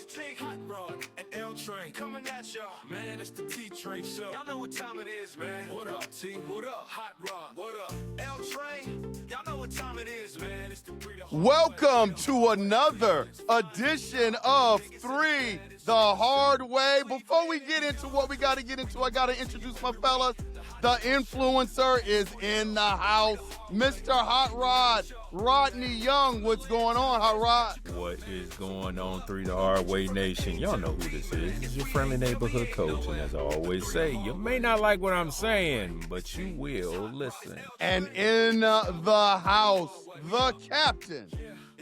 T, Hot Rod, and L Train coming at y'all. Man, it's the T Train Show. Y'all know what time it is, man. What up, T? What up, Hot Rod? What up, L Train? Y'all know what time it is, man. It's the Welcome to another edition of 3 the Hard Way. Before we get into what we got to get into, I got to introduce my fellas. The influencer is in the house. Mr. Hot Rod, Rodney Young. What's going on, Hot Rod? What is going on, 3 the Hard Way Nation? Y'all know who this is. It's your friendly neighborhood coach. And as I always say, you may not like what I'm saying, but you will listen. And in the house, the captain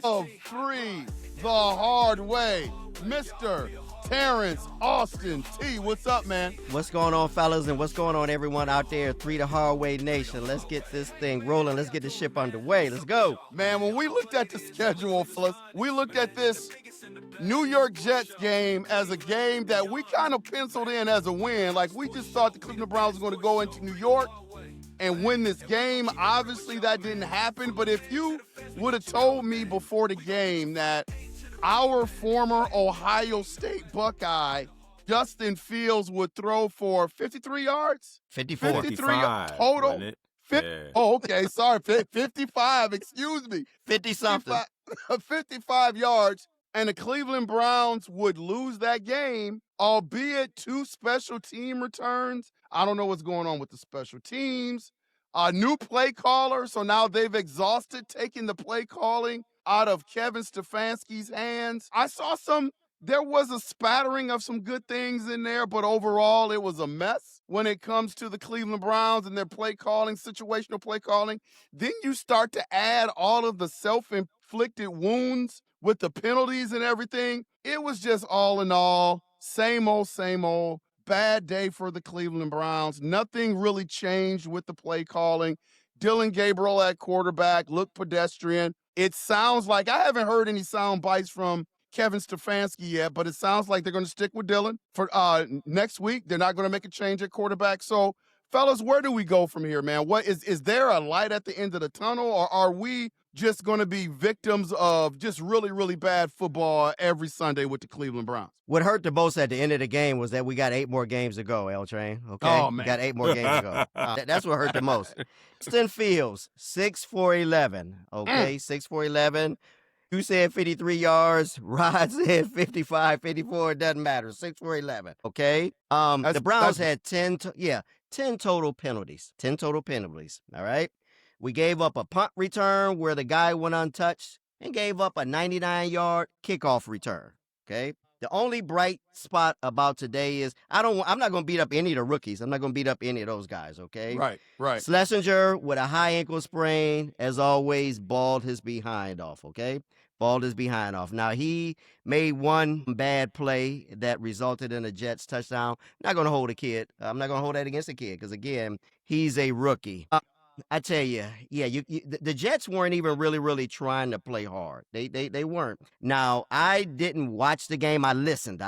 of 3 the Hard Way, Mr. Terrence Austin T. What's up, man? What's going on, fellas, and what's going on, everyone out there? 3 the Hard Way Nation. Let's get this thing rolling. Let's get the ship underway. Let's go. Man, when we looked at the schedule, fellas, we looked at this New York Jets game as a game that we kind of penciled in as a win. Like, we just thought the Cleveland Browns were going to go into New York and win this game. Obviously, that didn't happen. But if you would have told me before the game that our former Ohio State Buckeye, Justin Fields, would throw for 53 yards? 54. 53 total? Oh, okay. Sorry. 55. Excuse me. 50-something. 55 yards. And the Cleveland Browns would lose that game, albeit 2 special team returns. I don't know what's going on with the special teams. A new play caller, so now they've exhausted taking the play calling out of Kevin Stefanski's hands. I saw there was a spattering of some good things in there, but overall it was a mess when it comes to the Cleveland Browns and their play calling, situational play calling. Then you start to add all of the self-inflicted wounds with the penalties and everything. It was just all in all, same old, bad day for the Cleveland Browns. Nothing really changed with the play calling. Dylan Gabriel at quarterback looked pedestrian. It sounds like, I haven't heard any sound bites from Kevin Stefanski yet, but it sounds like they're going to stick with Dylan for next week. They're not going to make a change at quarterback. So, fellas, where do we go from here, man? What is there a light at the end of the tunnel, or are we just going to be victims of just really, really bad football every Sunday with the Cleveland Browns? What hurt the most at the end of the game was that we got 8 more games to go, L Train. Okay? Oh, man. We got 8 more games to go. That's what hurt the most. Justin Fields, 6 for 11. Okay, 6 for 11. You said 53 yards. Rod said 55, 54. It doesn't matter. 6 for 11. Okay? The Browns had 10 total penalties. 10 total penalties. All right? We gave up a punt return where the guy went untouched and gave up a 99-yard kickoff return. Okay? The only bright spot about today is I'm not going to beat up any of the rookies. I'm not going to beat up any of those guys, okay? Right. Schlesinger with a high ankle sprain, as always, balled his behind off, okay? Balled his behind off. Now, he made one bad play that resulted in a Jets touchdown. Not going to hold a kid. I'm not going to hold that against the kid because, again, he's a rookie. I tell you, the Jets weren't even really trying to play hard. They weren't. Now, I didn't watch the game. I listened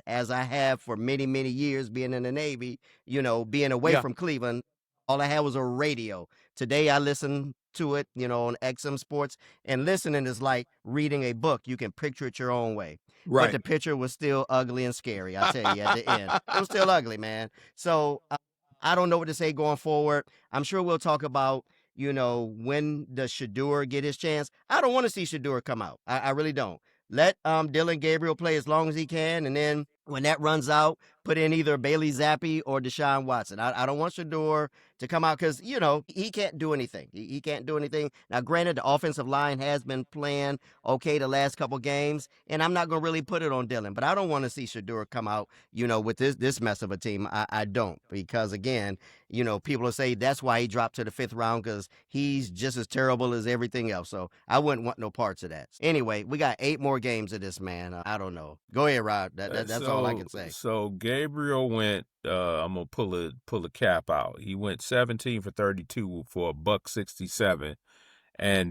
as I have for many years being in the Navy, being away from Cleveland. All I had was a radio. Today, I listened to it, on XM Sports, and listening is like reading a book. You can picture it your own way. Right. But the picture was still ugly and scary, I tell you, at the end. It was still ugly, man. So, I don't know what to say going forward. I'm sure we'll talk about, when does Shedeur get his chance. I don't want to see Shedeur come out. I really don't. Let Dylan Gabriel play as long as he can, and then when that runs out, put in either Bailey Zappi or Deshaun Watson. I don't want Shedeur to come out because, he can't do anything. He can't do anything. Now, granted, the offensive line has been playing okay the last couple games, and I'm not going to really put it on Dylan, but I don't want to see Shedeur come out, with this mess of a team. I don't, because, again, people will say that's why he dropped to the 5th round because he's just as terrible as everything else. So I wouldn't want no parts of that. Anyway, we got 8 more games of this, man. I don't know. Go ahead, Rod. That's all I can say. So Gabriel went, I'm going to pull a cap out. He went 17 for 32 for $167 and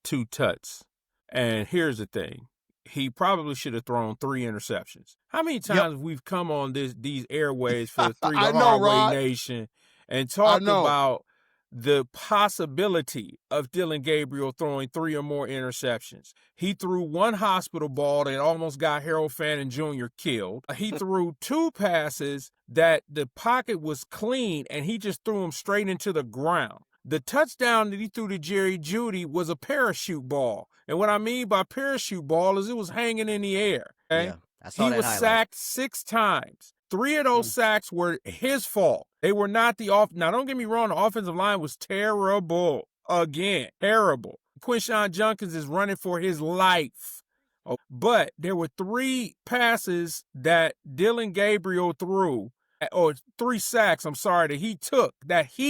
2 tuts. And here's the thing. He probably should have thrown 3 interceptions. How many times we've come on these airways for the 3 the Hard Way Nation and talked about the possibility of Dylan Gabriel throwing 3 or more interceptions. He threw one hospital ball that almost got Harold Fannin Jr. killed. He threw 2 passes that the pocket was clean, and he just threw them straight into the ground. The touchdown that he threw to Jerry Jeudy was a parachute ball. And what I mean by parachute ball is it was hanging in the air. Okay? Yeah, I saw He that was highlight. sacked 6 times. 3 of those sacks were his fault. They were not the off. Now, don't get me wrong. The offensive line was terrible. Again, terrible. Quinshon Judkins is running for his life. Oh, but there were 3 passes that Dylan Gabriel threw, or 3 sacks, I'm sorry, that he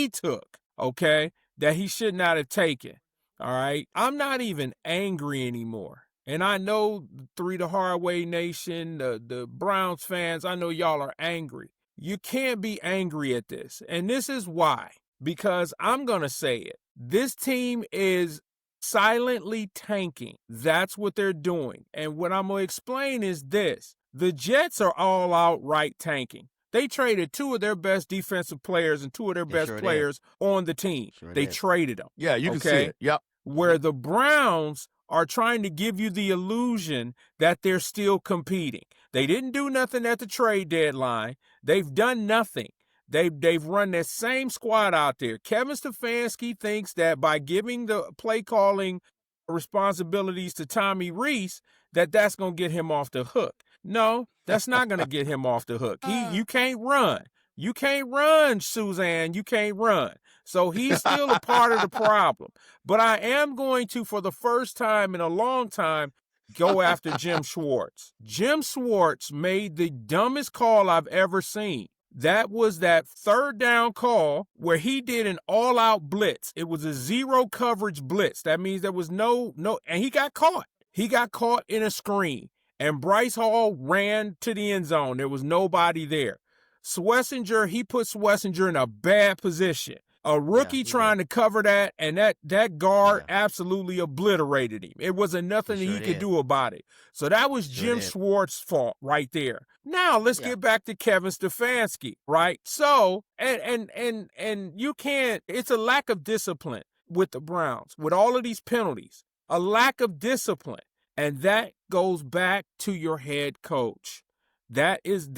took, okay, that he should not have taken. All right. I'm not even angry anymore. And I know the Hard Way Nation, the Browns fans, I know y'all are angry. You can't be angry at this. And this is why. Because I'm going to say it. This team is silently tanking. That's what they're doing. And what I'm going to explain is this. The Jets are all outright tanking. They traded 2 of their best defensive players and 2 of their best players on the team. They traded them. Yeah, you can see it. Yep. Where the Browns are trying to give you the illusion that they're still competing. They didn't do nothing at the trade deadline. They've done nothing. They've run that same squad out there. Kevin Stefanski thinks that by giving the play calling responsibilities to Tommy Rees, that's going to get him off the hook. No, that's not going to get him off the hook. You can't run. You can't run, Suzanne. You can't run. So he's still a part of the problem. But I am going to, for the first time in a long time, go after Jim Schwartz. Jim Schwartz made the dumbest call I've ever seen. That was that 3rd down call where he did an all-out blitz. It was a 0 coverage blitz. That means there was no, and he got caught. He got caught in a screen. And Bryce Hall ran to the end zone. There was nobody there. He put Schlesinger in a bad position. A rookie trying to cover that, and that guard absolutely obliterated him. It wasn't nothing that he could do about it. So that was Jim Schwartz's fault right there. Now let's get back to Kevin Stefanski, right? So, and you can't, it's a lack of discipline with the Browns, with all of these penalties, a lack of discipline. And that goes back to your head coach. That is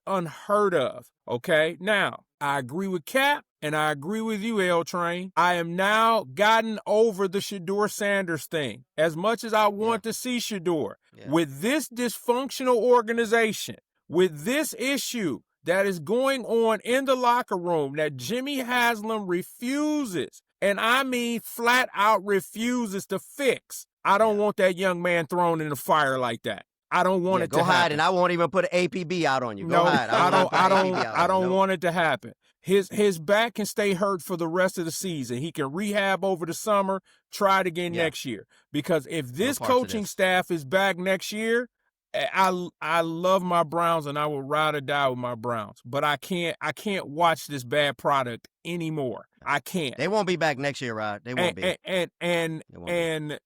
unheard of. Okay. Now, I agree with Cap and I agree with you, L Train. I am now gotten over the Shedeur Sanders thing. As much as I want to see Shedeur, with this dysfunctional organization, with this issue that is going on in the locker room that Jimmy Haslam refuses, and I mean flat out refuses to fix. I don't want that young man thrown in the fire like that. I don't want it to happen. Go hide, and I won't even put an APB out on you. Go hide. I don't want it to happen. His back can stay hurt for the rest of the season. He can rehab over the summer, try it again next year. Because if this coaching staff is back next year, I love my Browns and I will ride or die with my Browns. But I can't watch this bad product anymore. I can't. They won't be back next year, Rod. They won't be. And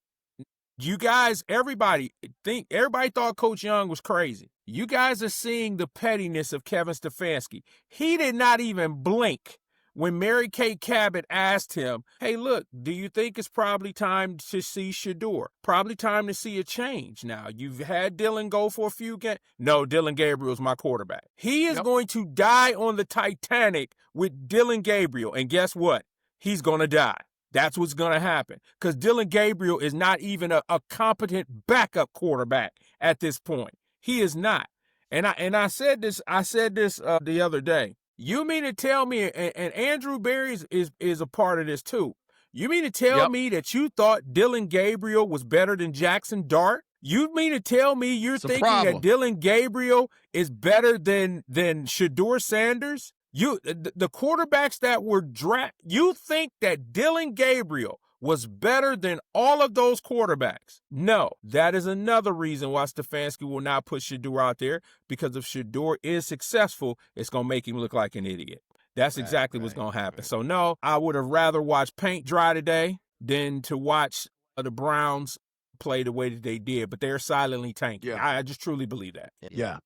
you guys, everybody thought Coach Young was crazy. You guys are seeing the pettiness of Kevin Stefanski. He did not even blink when Mary Kay Cabot asked him, hey, look, do you think it's probably time to see Shedeur? Probably time to see a change now. You've had Dylan go for a few games. No, Dylan Gabriel's my quarterback. He is going to die on the Titanic with Dylan Gabriel. And guess what? He's going to die. That's what's going to happen because Dylan Gabriel is not even a competent backup quarterback at this point. He is not. And I said this the other day. You mean to tell me, and Andrew Berry is a part of this too. You mean to tell me that you thought Dylan Gabriel was better than Jackson Dart? You mean to tell me you're thinking that Dylan Gabriel is better than Shedeur Sanders? The quarterbacks that were drafted, you think that Dylan Gabriel was better than all of those quarterbacks? No, that is another reason why Stefanski will not put Shedeur out there, because if Shedeur is successful, it's going to make him look like an idiot. That's exactly what's going to happen. So, no, I would have rather watched paint dry today than to watch the Browns play the way that they did, but they're silently tanking. I just truly believe that. Yeah.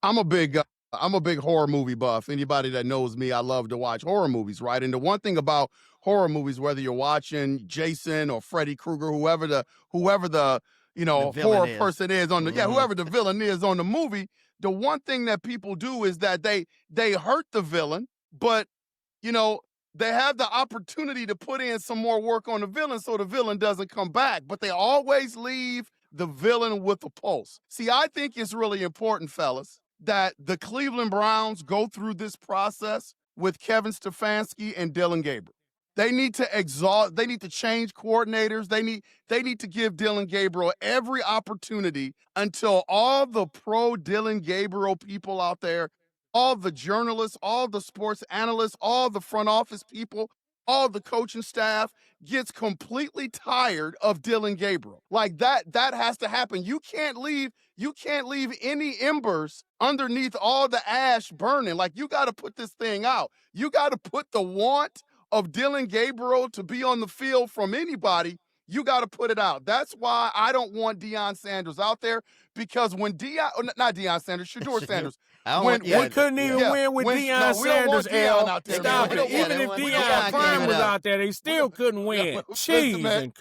I'm a big I'm a big horror movie buff. Anybody that knows me, I love to watch horror movies, right? And the one thing about horror movies, whether you're watching Jason or Freddy Krueger, whoever the The villain horror is. person is on the Mhm. whoever the villain is on the movie, the one thing that people do is that they hurt the villain, but you know, they have the opportunity to put in some more work on the villain so the villain doesn't come back, but they always leave the villain with a pulse. See, I think it's really important, fellas, that the Cleveland Browns go through this process with Kevin Stefanski and Dylan Gabriel. They need to change coordinators. They need to give Dylan Gabriel every opportunity until all the pro Dylan Gabriel people out there, all the journalists, all the sports analysts, all the front office people, all the coaching staff gets completely tired of Dylan Gabriel. Like that has to happen. You can't leave any embers underneath all the ash burning. Like you got to put this thing out. You got to put the want of Dylan Gabriel to be on the field from anybody. You got to put it out. That's why I don't want Deion Sanders out there, because when not Deion Sanders, Shedeur Sanders. We couldn't even win with Deion Sanders, L. Stop it. Even if Deion Prime was out there, they still couldn't win. Jeez.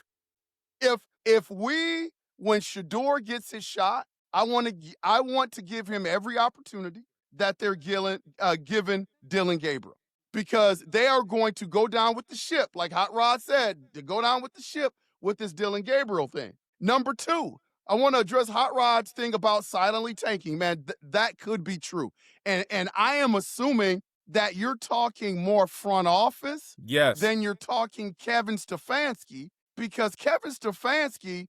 When Shedeur gets his shot, I want to give him every opportunity that they're giving Dylan Gabriel, because they are going to go down with the ship, like Hot Rod said, to go down with the ship with this Dylan Gabriel thing. Number two, I want to address Hot Rod's thing about silently tanking. Man, that could be true. And I am assuming that you're talking more front office than you're talking Kevin Stefanski, because Kevin Stefanski,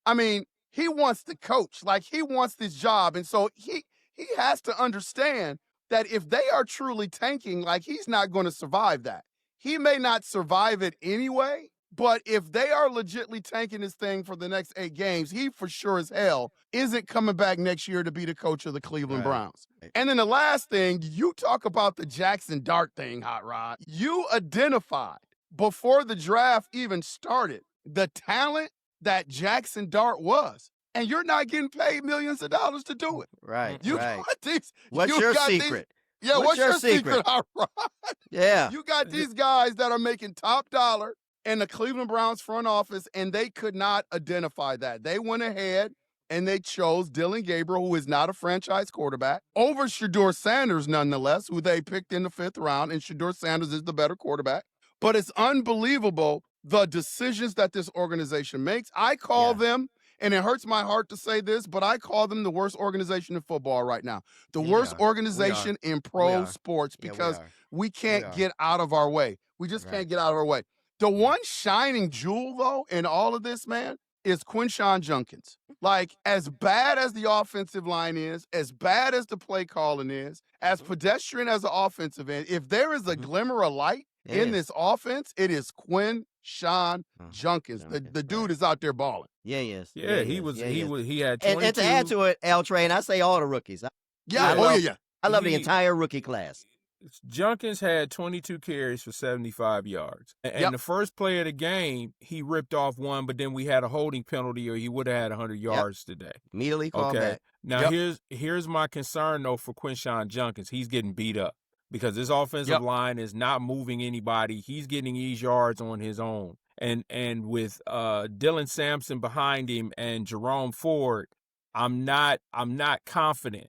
I mean, he wants to coach. Like, he wants this job. And so he has to understand that if they are truly tanking, like, he's not going to survive that. He may not survive it anyway, but if they are legitimately tanking this thing for the next 8 games, he for sure as hell isn't coming back next year to be the coach of the Cleveland Browns. And then the last thing, you talk about the Jackson Dart thing, Hot Rod. You identified before the draft even started the talent that Jackson Dart was. And you're not getting paid millions of dollars to do it. Right. Got these. What's your secret? What's your secret, Hot Rod? Yeah. You got these guys that are making top dollar in the Cleveland Browns front office, and they could not identify that. They went ahead and they chose Dylan Gabriel, who is not a franchise quarterback, over Shedeur Sanders, nonetheless, who they picked in the 5th round, and Shedeur Sanders is the better quarterback. But it's unbelievable the decisions that this organization makes. I call them, and it hurts my heart to say this, but I call them the worst organization in football right now. The worst organization in pro sports, because we can't get out of our way. We just can't get out of our way. The one shining jewel, though, in all of this, man, is Quinshon Judkins. Like, as bad as the offensive line is, as bad as the play calling is, as pedestrian as the offensive end, if there is a glimmer of light in this offense, it is Quinshon Judkins. The dude is out there balling. Yeah, he is. Yeah, he had 22. And to add to it, L Train, I say all the rookies. I love the entire rookie class. Judkins had 22 carries for 75 yards. And the first play of the game, he ripped off one, but then we had a holding penalty, or he would have had 100 yards today. Immediately called back. Now, here's my concern, though, for Quinshon Judkins. He's getting beat up because this offensive line is not moving anybody. He's getting these yards on his own. And with Dylan Sampson behind him and Jerome Ford, I'm not confident.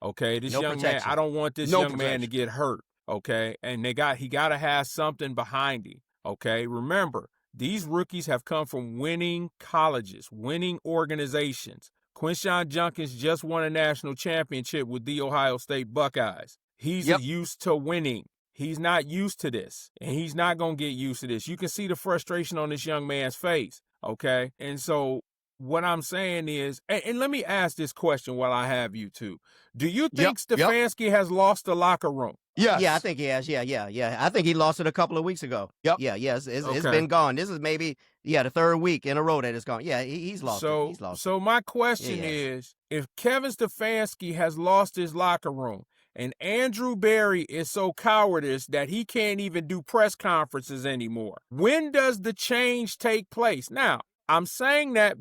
Okay, this young man, I don't want this young man to get hurt. Okay, and he got to have something behind him. Okay, remember, these rookies have come from winning colleges, winning organizations. Quinshon Judkins just won a national championship with the Ohio State Buckeyes. He's used to winning. He's not used to this, and he's not going to get used to this. You can see the frustration on this young man's face, okay? And so what I'm saying is, and let me ask this question while I have you two. Do you think Stefanski has lost the locker room? Yes. Yeah, I think he has. Yeah. I think he lost it a couple of weeks ago. It's been gone. This is maybe, the 3rd week in a row that it's gone. Yeah, he's lost it. He's lost so my question is, if Kevin Stefanski has lost his locker room, and Andrew Berry is so cowardice that he can't even do press conferences anymore, when does the change take place? Now, I'm saying that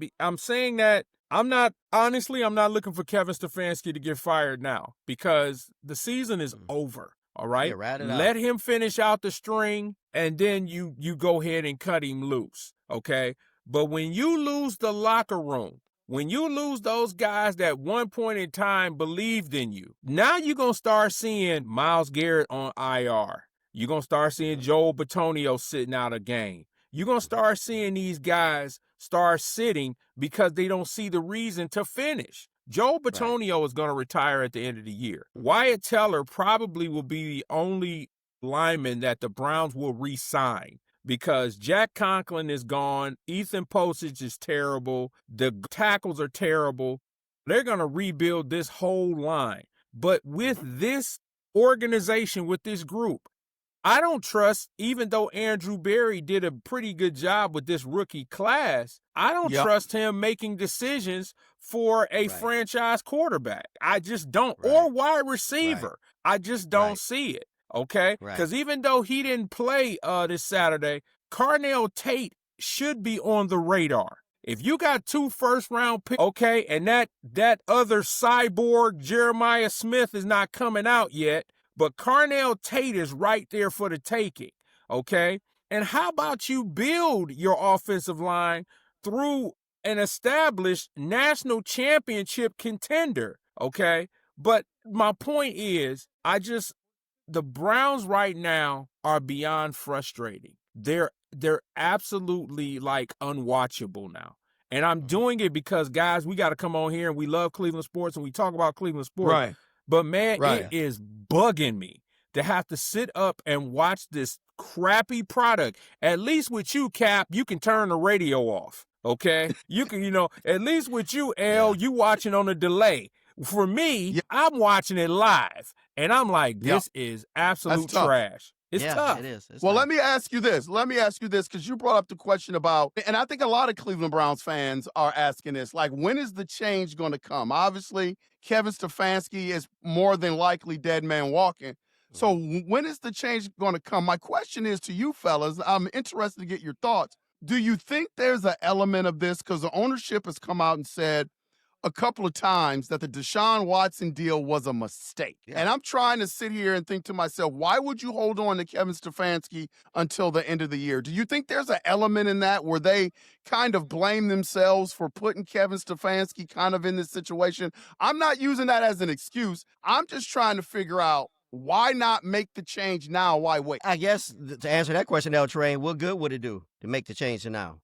I'm not looking for Kevin Stefanski to get fired now because the season is over. All right. Yeah, ride it out. Let him finish out the string and then you go ahead and cut him loose. Okay. But when you lose the locker room, when you lose those guys that at one point in time believed in you, now you're going to start seeing Myles Garrett on IR. You're going to start seeing Joel Bitonio sitting out a game. You're going to start seeing these guys start sitting because they don't see the reason to finish. Joel Bitonio is going to retire at the end of the year. Wyatt Teller probably will be the only lineman that the Browns will re-sign because Jack Conklin is gone. Ethan Postage is terrible. The tackles are terrible. They're going to rebuild this whole line. But with this organization, with this group, I don't trust, even though Andrew Berry did a pretty good job with this rookie class, I don't trust him making decisions for a franchise quarterback. I just don't. Or wide receiver. I just don't see it. Okay? Because even though he didn't play this Saturday, Carnell Tate should be on the radar. If you got 2 first-round picks, okay, and that other cyborg Jeremiah Smith is not coming out yet, but Carnell Tate is right there for the taking, okay? And how about you build your offensive line through an established national championship contender, okay? But my point is, the Browns right now are beyond frustrating. They're absolutely like unwatchable now. And I'm doing it because, guys, we got to come on here and we love Cleveland sports and we talk about Cleveland sports. Right. But, man, it is bugging me to have to sit up and watch this crappy product. At least with you, Cap, you can turn the radio off, okay? You can, at least with you, L, you watching on a delay. For me, I'm watching it live, and I'm like, this is absolute trash. It's tough. It is. Well, let me ask you this. Because you brought up the question about, and I think a lot of Cleveland Browns fans are asking this, like, when is the change going to come? Obviously, Kevin Stefanski is more than likely dead man walking. So when is the change going to come? My question is to you fellas, I'm interested to get your thoughts. Do you think there's an element of this? Because the ownership has come out and said a couple of times that the Deshaun Watson deal was a mistake. And I'm trying to sit here and think to myself, why would you hold on to Kevin Stefanski until the end of the year? Do you think there's an element in that where they kind of blame themselves for putting Kevin Stefanski kind of in this situation? I'm not using that as an excuse. I'm just trying to figure out, why not make the change now? Why wait? I guess to answer that question, L Train, what good would it do to make the change now?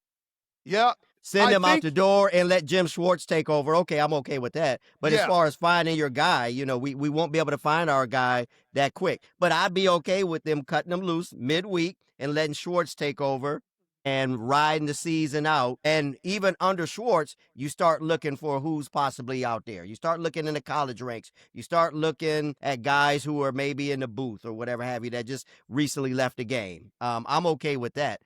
Yeah. Send him out the door and let Jim Schwartz take over. Okay, I'm okay with that. But as far as finding your guy, we won't be able to find our guy that quick. But I'd be okay with them cutting him loose midweek and letting Schwartz take over and riding the season out. And even under Schwartz, you start looking for who's possibly out there. You start looking in the college ranks. You start looking at guys who are maybe in the booth or whatever have you that just recently left the game. I'm okay with that,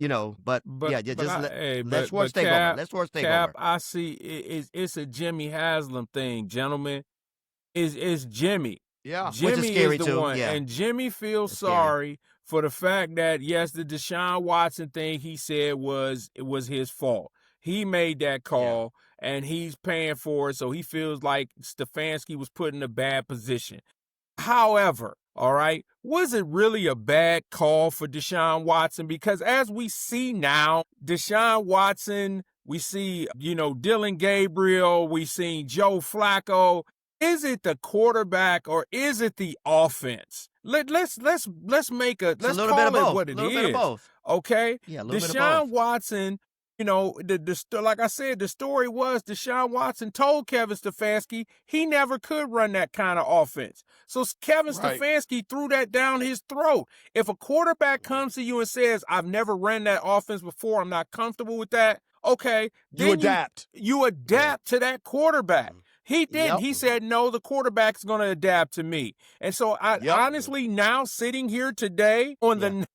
but let Schwartz take over. Let Schwartz take over. I see it's a Jimmy Haslam thing, gentlemen. It's Jimmy. Yeah. Jimmy Which is scary the too. one. Yeah. And Jimmy feels sorry for the fact that, yes, the Deshaun Watson thing he said it was his fault. He made that call, and he's paying for it, so he feels like Stefanski was put in a bad position. However, all right, was it really a bad call for Deshaun Watson? Because as we see now, Deshaun Watson, we see, Dylan Gabriel, we seen Joe Flacco. Is it the quarterback or is it the offense? Let's make let's a little call bit of it both. what it a little is. Bit of both. Okay? Yeah, a little bit of Deshaun both. Watson, like I said, the story was Deshaun Watson told Kevin Stefanski he never could run that kind of offense. So Kevin Stefanski threw that down his throat. If a quarterback comes to you and says, I've never ran that offense before, I'm not comfortable with that, okay. Then you adapt. You adapt to that quarterback. He did. He said, no, the quarterback's going to adapt to me. And so I honestly now sitting here today on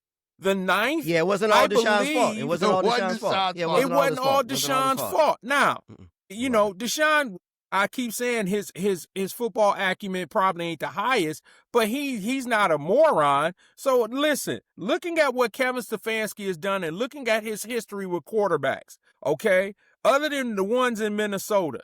the ninth. Yeah, it wasn't all Deshaun's fault. It wasn't all Deshaun's fault. It wasn't all Deshaun's fault. Now, Deshaun, I keep saying his football acumen probably ain't the highest, but he's not a moron. So listen, looking at what Kevin Stefanski has done and looking at his history with quarterbacks, okay, other than the ones in Minnesota,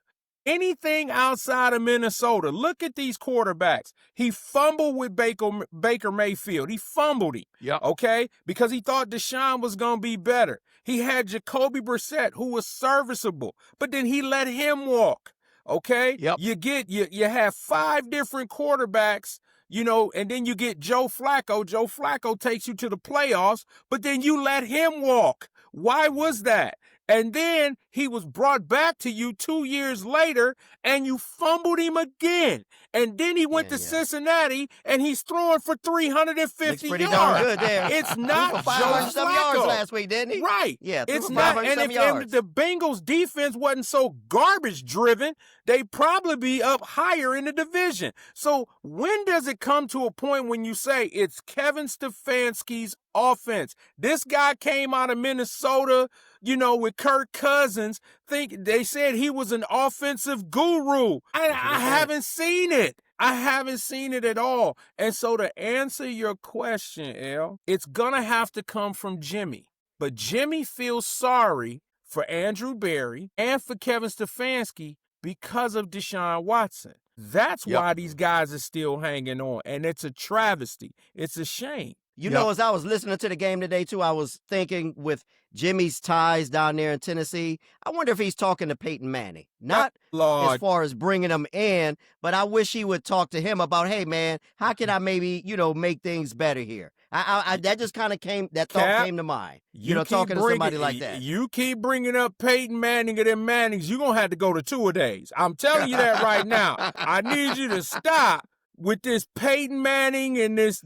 anything outside of Minnesota. Look at these quarterbacks. He fumbled with Baker Mayfield. He fumbled him, okay, because he thought Deshaun was going to be better. He had Jacoby Brissett, who was serviceable, but then he let him walk, okay? You have 5 different quarterbacks, and then you get Joe Flacco. Joe Flacco takes you to the playoffs, but then you let him walk. Why was that? And then he was brought back to you 2 years later, and you fumbled him again. And then he went to Cincinnati, and he's throwing for 350 pretty yards. darn good there. It's not Joe 500-some yards Flacco. last week, didn't he? Right. Yeah, It's not. And if the Bengals defense wasn't so garbage driven, they'd probably be up higher in the division. So when does it come to a point when you say it's Kevin Stefanski's offense? This guy came out of Minnesota, with Kirk Cousins. They said he was an offensive guru. I haven't seen it. I haven't seen it at all. And so to answer your question, El, it's going to have to come from Jimmy. But Jimmy feels sorry for Andrew Berry and for Kevin Stefanski because of Deshaun Watson. That's why these guys are still hanging on. And it's a travesty. It's a shame. As I was listening to the game today, too, I was thinking with Jimmy's ties down there in Tennessee, I wonder if he's talking to Peyton Manning. Not as far as bringing him in, but I wish he would talk to him about, hey, man, how can I maybe, make things better here? That just kind of thought came to mind, talking to somebody like that. You keep bringing up Peyton Manning and them Mannings, you're going to have to go to 2-a-days. I'm telling you that right now. I need you to stop with this Peyton Manning and this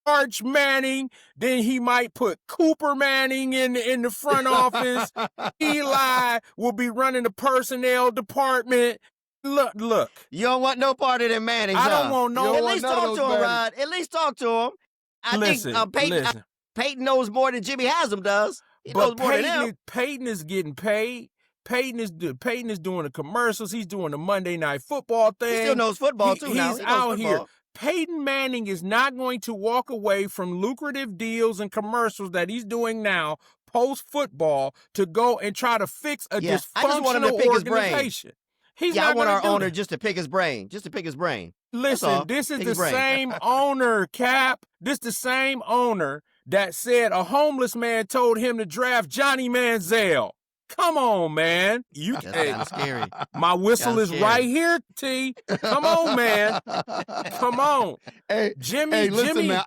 Arch Manning, then he might put Cooper Manning in the front office. Eli will be running the personnel department. Look. You don't want no part of them Mannings. I don't want no. At least talk to him, Rod. At least talk to him. I think Peyton knows more than Jimmy Haslam does. He knows more than him. Peyton is getting paid. Peyton is doing the commercials. He's doing the Monday Night Football thing. He still knows football too. Now He's out here. Peyton Manning is not going to walk away from lucrative deals and commercials that he's doing now post-football to go and try to fix a dysfunctional organization. I want our owner just to pick his brain. Listen, this is the same owner, Cap. This the same owner that said a homeless man told him to draft Johnny Manziel. Come on, man. That's kind of scary. My whistle is right here, T. Come on, man. Come on. Hey, Jimmy. Man.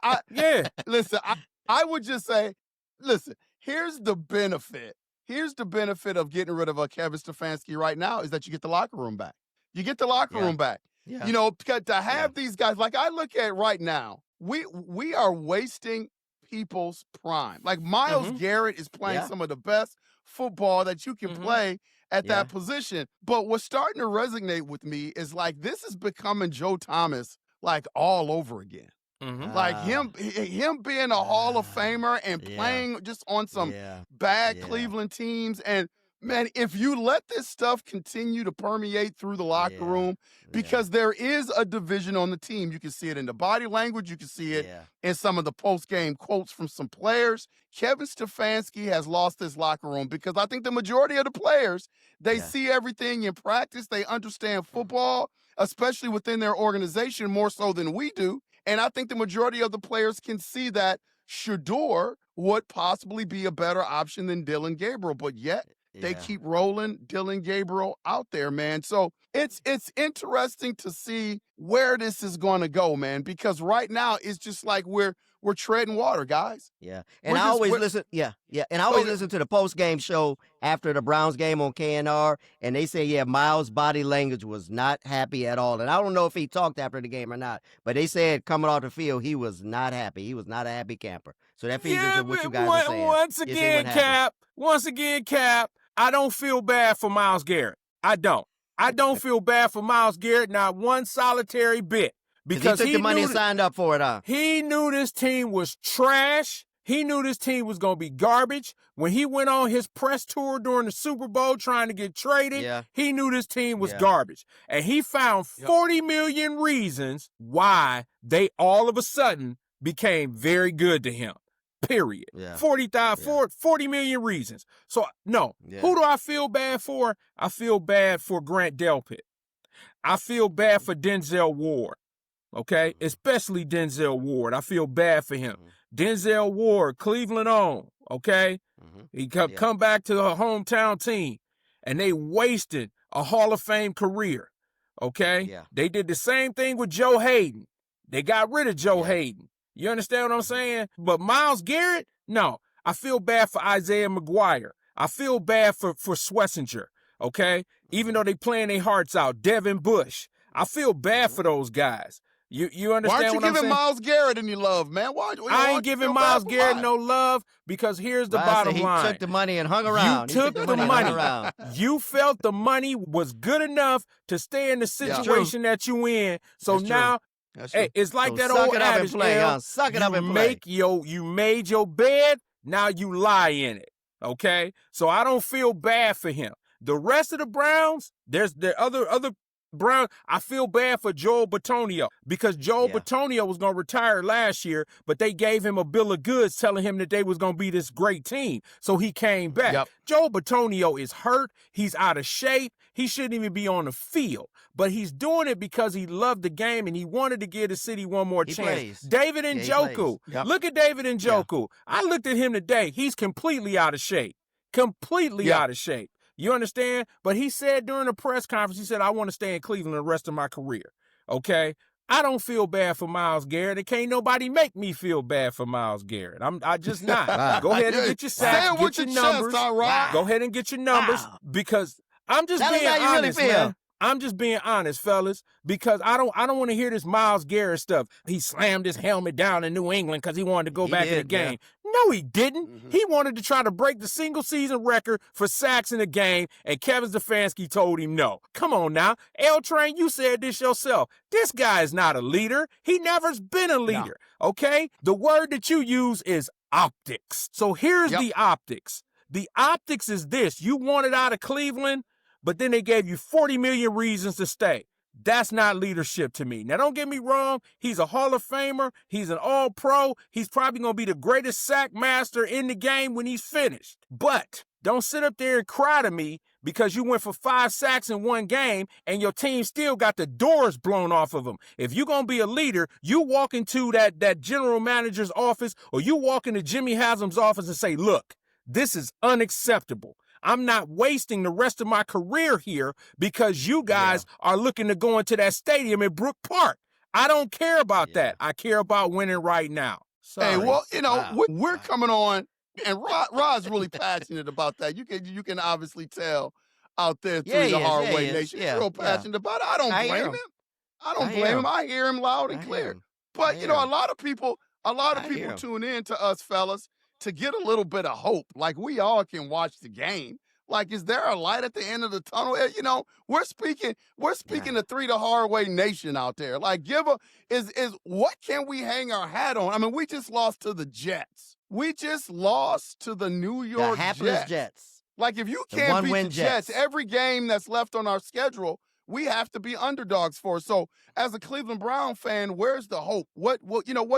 I would just say, listen, here's the benefit. Here's the benefit of getting rid of Kevin Stefanski right now is that you get the locker room back. You get the locker room back. Yeah. Because to have these guys, like I look at right now, we are wasting people's prime. Like Myles Garrett is playing some of the best football that you can play at that position. But what's starting to resonate with me is like this is becoming Joe Thomas like all over again. Like him being a Hall of Famer and playing just on some bad Cleveland teams. And man, if you let this stuff continue to permeate through the locker room, because there is a division on the team. You can see it in the body language. You can see it in some of the post-game quotes from some players. Kevin Stefanski has lost his locker room because I think the majority of the players, they see everything in practice. They understand football, especially within their organization, more so than we do. And I think the majority of the players can see that Shedeur would possibly be a better option than Dylan Gabriel, but yet they keep rolling Dylan Gabriel out there, man. So it's interesting to see where this is going to go, man, because right now it's just like we're treading water, guys. Yeah. And I always listen to the post-game show after the Browns game on KNR, and they say, Myles' body language was not happy at all. And I don't know if he talked after the game or not, but they said coming off the field, he was not happy. He was not a happy camper. So that feeds into what you guys are saying. Once again, Cap, I don't feel bad for Myles Garrett. I don't. I don't feel bad for Myles Garrett, not one solitary bit. Because he took the money and signed up for it, huh? He knew this team was trash. He knew this team was going to be garbage. When he went on his press tour during the Super Bowl trying to get traded, he knew this team was garbage. And he found 40 million reasons why they all of a sudden became very good to him. period. Yeah. 40 million reasons. So, no. Yeah. Who do I feel bad for? I feel bad for Grant Delpit. I feel bad for Denzel Ward, okay? Especially Denzel Ward. I feel bad for him. Denzel Ward, Cleveland on, okay? He come back to a hometown team, and they wasted a Hall of Fame career, okay? Yeah. They did the same thing with Joe Hayden. They got rid of Joe Hayden. You understand what I'm saying? But Myles Garrett, no. I feel bad for Isaiah McGuire. I feel bad for Schlesinger, okay? Even though they playing their hearts out. Devin Bush. I feel bad for those guys. You understand Why aren't you what I'm giving saying? Myles Garrett any love, man? I ain't giving Myles Garrett no love because here's the bottom line. He took the money and hung around. You took the money. You felt the money was good enough to stay in the situation that you in. So now, hey, it's like that old adage, suck it up and play. You made your bed, now you lie in it. Okay? So I don't feel bad for him. The rest of the Browns, there's the other Brown, I feel bad for Joel Bitonio because Joel Bitonio was going to retire last year, but they gave him a bill of goods telling him that they was going to be this great team. So he came back. Yep. Joel Bitonio is hurt. He's out of shape. He shouldn't even be on the field, but he's doing it because he loved the game and he wanted to give the city one more chance. Plays. David Njoku. Look at David Njoku. I looked at him today. He's completely out of shape. Completely out of shape. You understand? But he said during the press conference, he said, I want to stay in Cleveland the rest of my career. Okay? I don't feel bad for Myles Garrett. And can't nobody make me feel bad for Myles Garrett. I just not. Go ahead and get your sacks, get your numbers. Go ahead and get your numbers because I'm just being honest, man. I'm just being honest, fellas, because I don't want to hear this Myles Garrett stuff. He slammed his helmet down in New England because he wanted to go back in the game. No, he didn't. He wanted to try to break the single-season record for sacks in a game, and Kevin Stefanski told him no. Come on now. L-Train, you said this yourself. This guy is not a leader. He never's been a leader, okay? The word that you use is optics. So here's the optics. The optics is this. You wanted out of Cleveland, but then they gave you 40 million reasons to stay. That's not leadership to me. Now, don't get me wrong. He's a Hall of Famer. He's an all-pro. He's probably going to be the greatest sack master in the game when he's finished. But don't sit up there and cry to me because you went for 5 sacks in one game and your team still got the doors blown off of them. If you're going to be a leader, you walk into that general manager's office or you walk into Jimmy Haslam's office and say, look, this is unacceptable. I'm not wasting the rest of my career here because you guys are looking to go into that stadium in Brook Park. I don't care about that. I care about winning right now. Sorry. Hey, well, you know, we're coming on, and Rod's really passionate about that. You can obviously tell out there through the Hard Way Nation. He's real passionate about it. I don't blame him. I don't blame him. I hear him loud and clear. But, you know, a lot of people tune in to us, fellas, to get a little bit of hope. Like, we all can watch the game. Like, is there a light at the end of the tunnel? You know, we're speaking to Three the Hard Way Nation out there. Like, what can we hang our hat on? I mean, we just lost to the Jets. We just lost to the New York Jets. Like, if you can't beat the Jets, every game that's left on our schedule, we have to be underdogs for. So, as a Cleveland Brown fan, where's the hope? What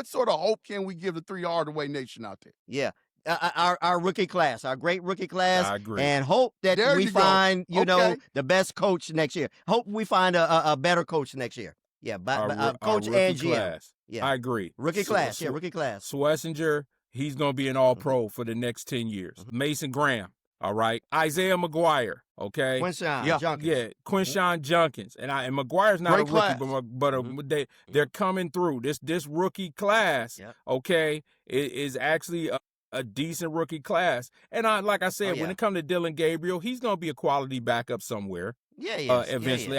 sort of hope can we give the Three Hard Way Nation out there? Yeah. Our rookie class, our great rookie class, I agree. and hope that we find, the best coach next year. Hope we find a better coach next year. Yeah, coach and GM. Class. Yeah, I agree. Rookie class, rookie class. Schlesinger, he's going to be an all-pro for the next 10 years. Mason Graham, all right. Isaiah McGuire, okay. Quinshawn Junkins. Yeah, Quinshawn Junkins. And McGuire's not great a rookie, but they're coming through. This rookie class, okay, is actually a decent rookie class. And like I said, when it comes to Dylan Gabriel, he's going to be a quality backup somewhere. Yeah, he is. Eventually,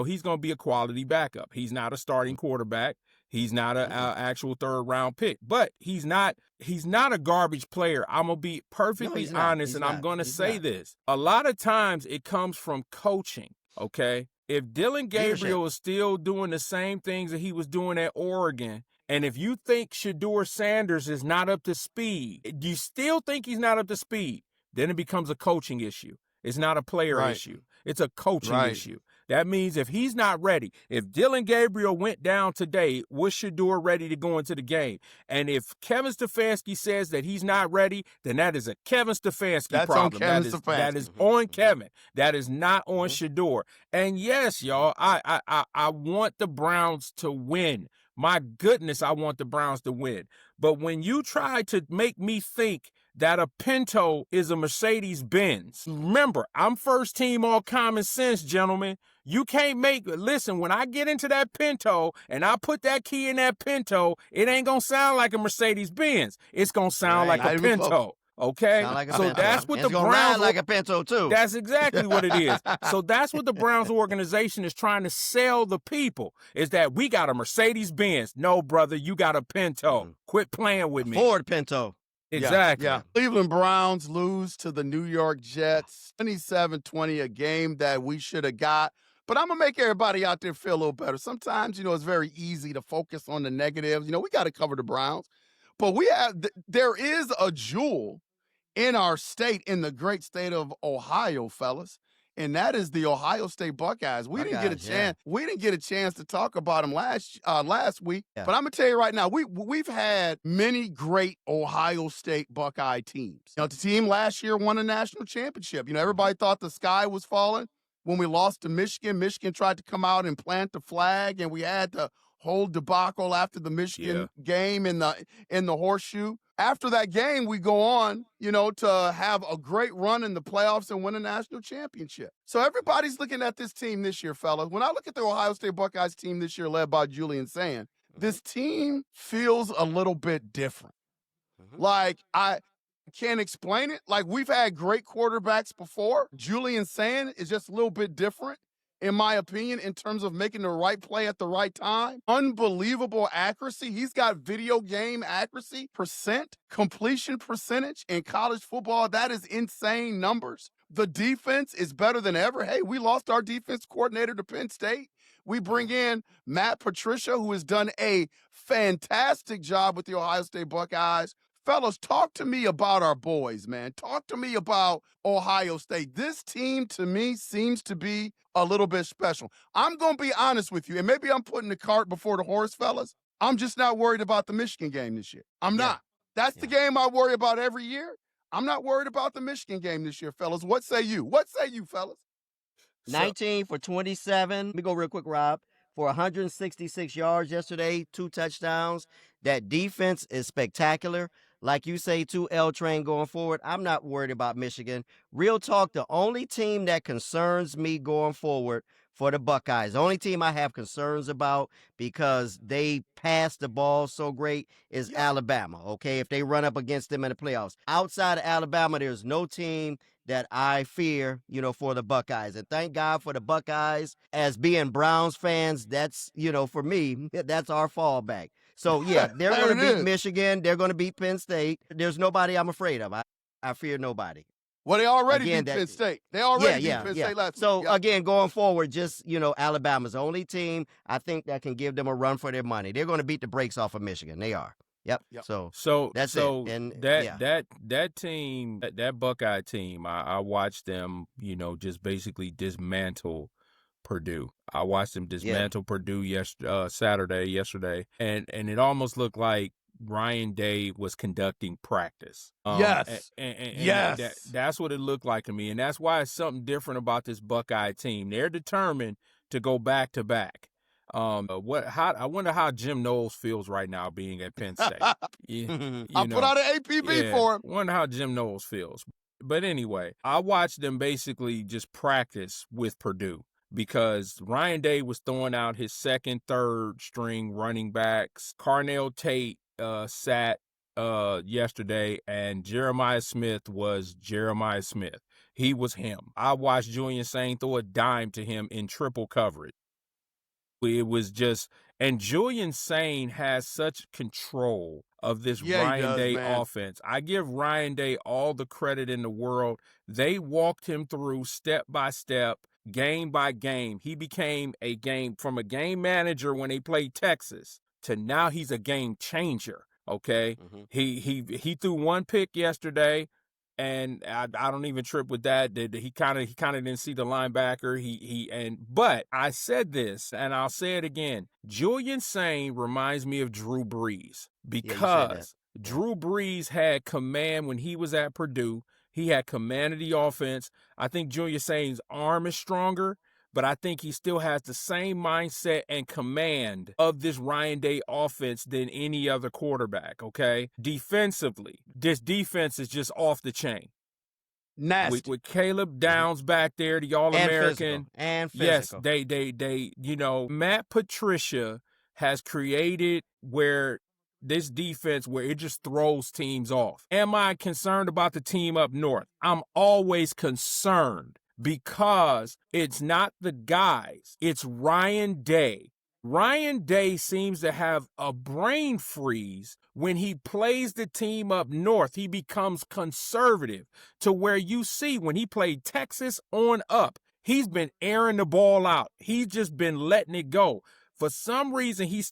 he's going to be a quality backup. He's not a starting quarterback. He's not an actual third-round pick. But he's not a garbage player. I'm going to be perfectly honest, and I'm going to say this. A lot of times it comes from coaching, okay? If Dylan Gabriel is still doing the same things that he was doing at Oregon, and if you think Shedeur Sanders is not up to speed, you still think he's not up to speed, then it becomes a coaching issue. It's not a player issue. It's a coaching issue. That means if he's not ready, if Dylan Gabriel went down today, was Shedeur ready to go into the game? And if Kevin Stefanski says that he's not ready, then that is a Kevin Stefanski That's problem. on Kevin That Stefanski. is on Kevin. That is not on Shedeur. And yes, y'all, I want the Browns to win. My goodness, I want the Browns to win. But when you try to make me think that a Pinto is a Mercedes-Benz, remember, I'm first team all common sense, gentlemen. You can't listen, when I get into that Pinto and I put that key in that Pinto, it ain't going to sound like a Mercedes-Benz. It's going to sound like a Pinto. Okay, like so that's what the Browns Browns like a Pinto too. That's exactly what it is. So that's what the Browns organization is trying to sell the people, is that we got a Mercedes-Benz. No, brother, you got a Pinto. Quit playing with me. Ford Pinto. Exactly. Yeah. Cleveland Browns lose to the New York Jets 27-20, a game that we should have got. But I'm going to make everybody out there feel a little better. Sometimes, it's very easy to focus on the negatives. We got to cover the Browns. But there is a jewel in our state, in the great state of Ohio, fellas, and that is the Ohio State Buckeyes. We didn't get a chance. We didn't get a chance to talk about them last week. Yeah. But I'm gonna tell you right now, we've had many great Ohio State Buckeye teams. The team last year won a national championship. Everybody thought the sky was falling when we lost to Michigan. Michigan tried to come out and plant the flag, and we had the whole debacle after the Michigan game in the horseshoe. After that game, we go on, to have a great run in the playoffs and win a national championship. So everybody's looking at this team this year, fellas. When I look at the Ohio State Buckeyes team this year led by Julian Sand, this team feels a little bit different. Like, I can't explain it. Like, we've had great quarterbacks before. Julian Sand is just a little bit different, in my opinion, in terms of making the right play at the right time. Unbelievable accuracy. He's got video game accuracy completion percentage in college football. That is insane numbers. The defense is better than ever. Hey, we lost our defense coordinator to Penn State. We bring in Matt Patricia, who has done a fantastic job with the Ohio State Buckeyes. Fellas, talk to me about our boys, man. Talk to me about Ohio State. This team, to me, seems to be a little bit special. I'm going to be honest with you, and maybe I'm putting the cart before the horse, fellas. I'm just not worried about the Michigan game this year. I'm not. That's the game I worry about every year. I'm not worried about the Michigan game this year, fellas. What say you? What say you, fellas? 19 for 27. Let me go real quick, Rob. For 166 yards yesterday, 2 touchdowns. That defense is spectacular. Like you say, too, L Train going forward, I'm not worried about Michigan. Real talk, the only team that concerns me going forward for the Buckeyes, the only team I have concerns about because they pass the ball so great is Alabama, okay, if they run up against them in the playoffs. Outside of Alabama, there's no team that I fear, for the Buckeyes. And thank God for the Buckeyes. As being Browns fans, that's, for me, that's our fallback. So, yeah, they're going to beat Michigan. They're going to beat Penn State. There's nobody I'm afraid of. I fear nobody. Well, they already beat Penn State. They already beat Penn State last week. So, again, going forward, just, Alabama's the only team I think that can give them a run for their money. They're going to beat the brakes off of Michigan. They are. Yep. So that's it. And that team, that Buckeye team, I watched them, just basically dismantle Purdue. I watched them dismantle Purdue yesterday, and it almost looked like Ryan Day was conducting practice. Yes. That's what it looked like to me, and that's why it's something different about this Buckeye team. They're determined to go back to back. I wonder how Jim Knowles feels right now being at Penn State. I put out an APB for him. Wonder how Jim Knowles feels. But anyway, I watched them basically just practice with Purdue because Ryan Day was throwing out his second, third string running backs. Carnell Tate sat yesterday, and Jeremiah Smith was Jeremiah Smith. He was him. I watched Julian Sane throw a dime to him in triple coverage. It was just, and Julian Sane has such control of this Ryan Day offense. I give Ryan Day all the credit in the world. They walked him through step by step, game by game. He became from a game manager when they played Texas to now he's a game changer. Okay. He threw one pick yesterday. and I don't even trip with that. That he kind of didn't see the linebacker. But I said this, and I'll say it again. Julian Sain reminds me of Drew Brees Yeah, you said that. because Drew Brees had command when he was at Purdue. He had command of the offense. I think Julian Sain's arm is stronger, but I think he still has the same mindset and command of this Ryan Day offense than any other quarterback, okay? Defensively, this defense is just off the chain. Nasty. With Caleb Downs back there, the All-American. And physical. Yes, they, Matt Patricia has created where this defense where it just throws teams off. Am I concerned about the team up north? I'm always concerned because it's not the guys. It's Ryan Day. Ryan Day seems to have a brain freeze when he plays the team up north. He becomes conservative to where you see when he played Texas on up, he's been airing the ball out. He's just been letting it go. For some reason, he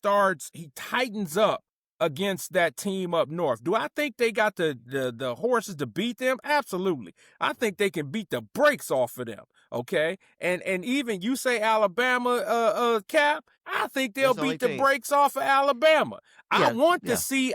tightens up against that team up north. Do I think they got the horses to beat them? Absolutely. I think they can beat the brakes off of them. Okay. And even you say Alabama, Cap, I think they'll beat the brakes off of Alabama. Yeah, I want to see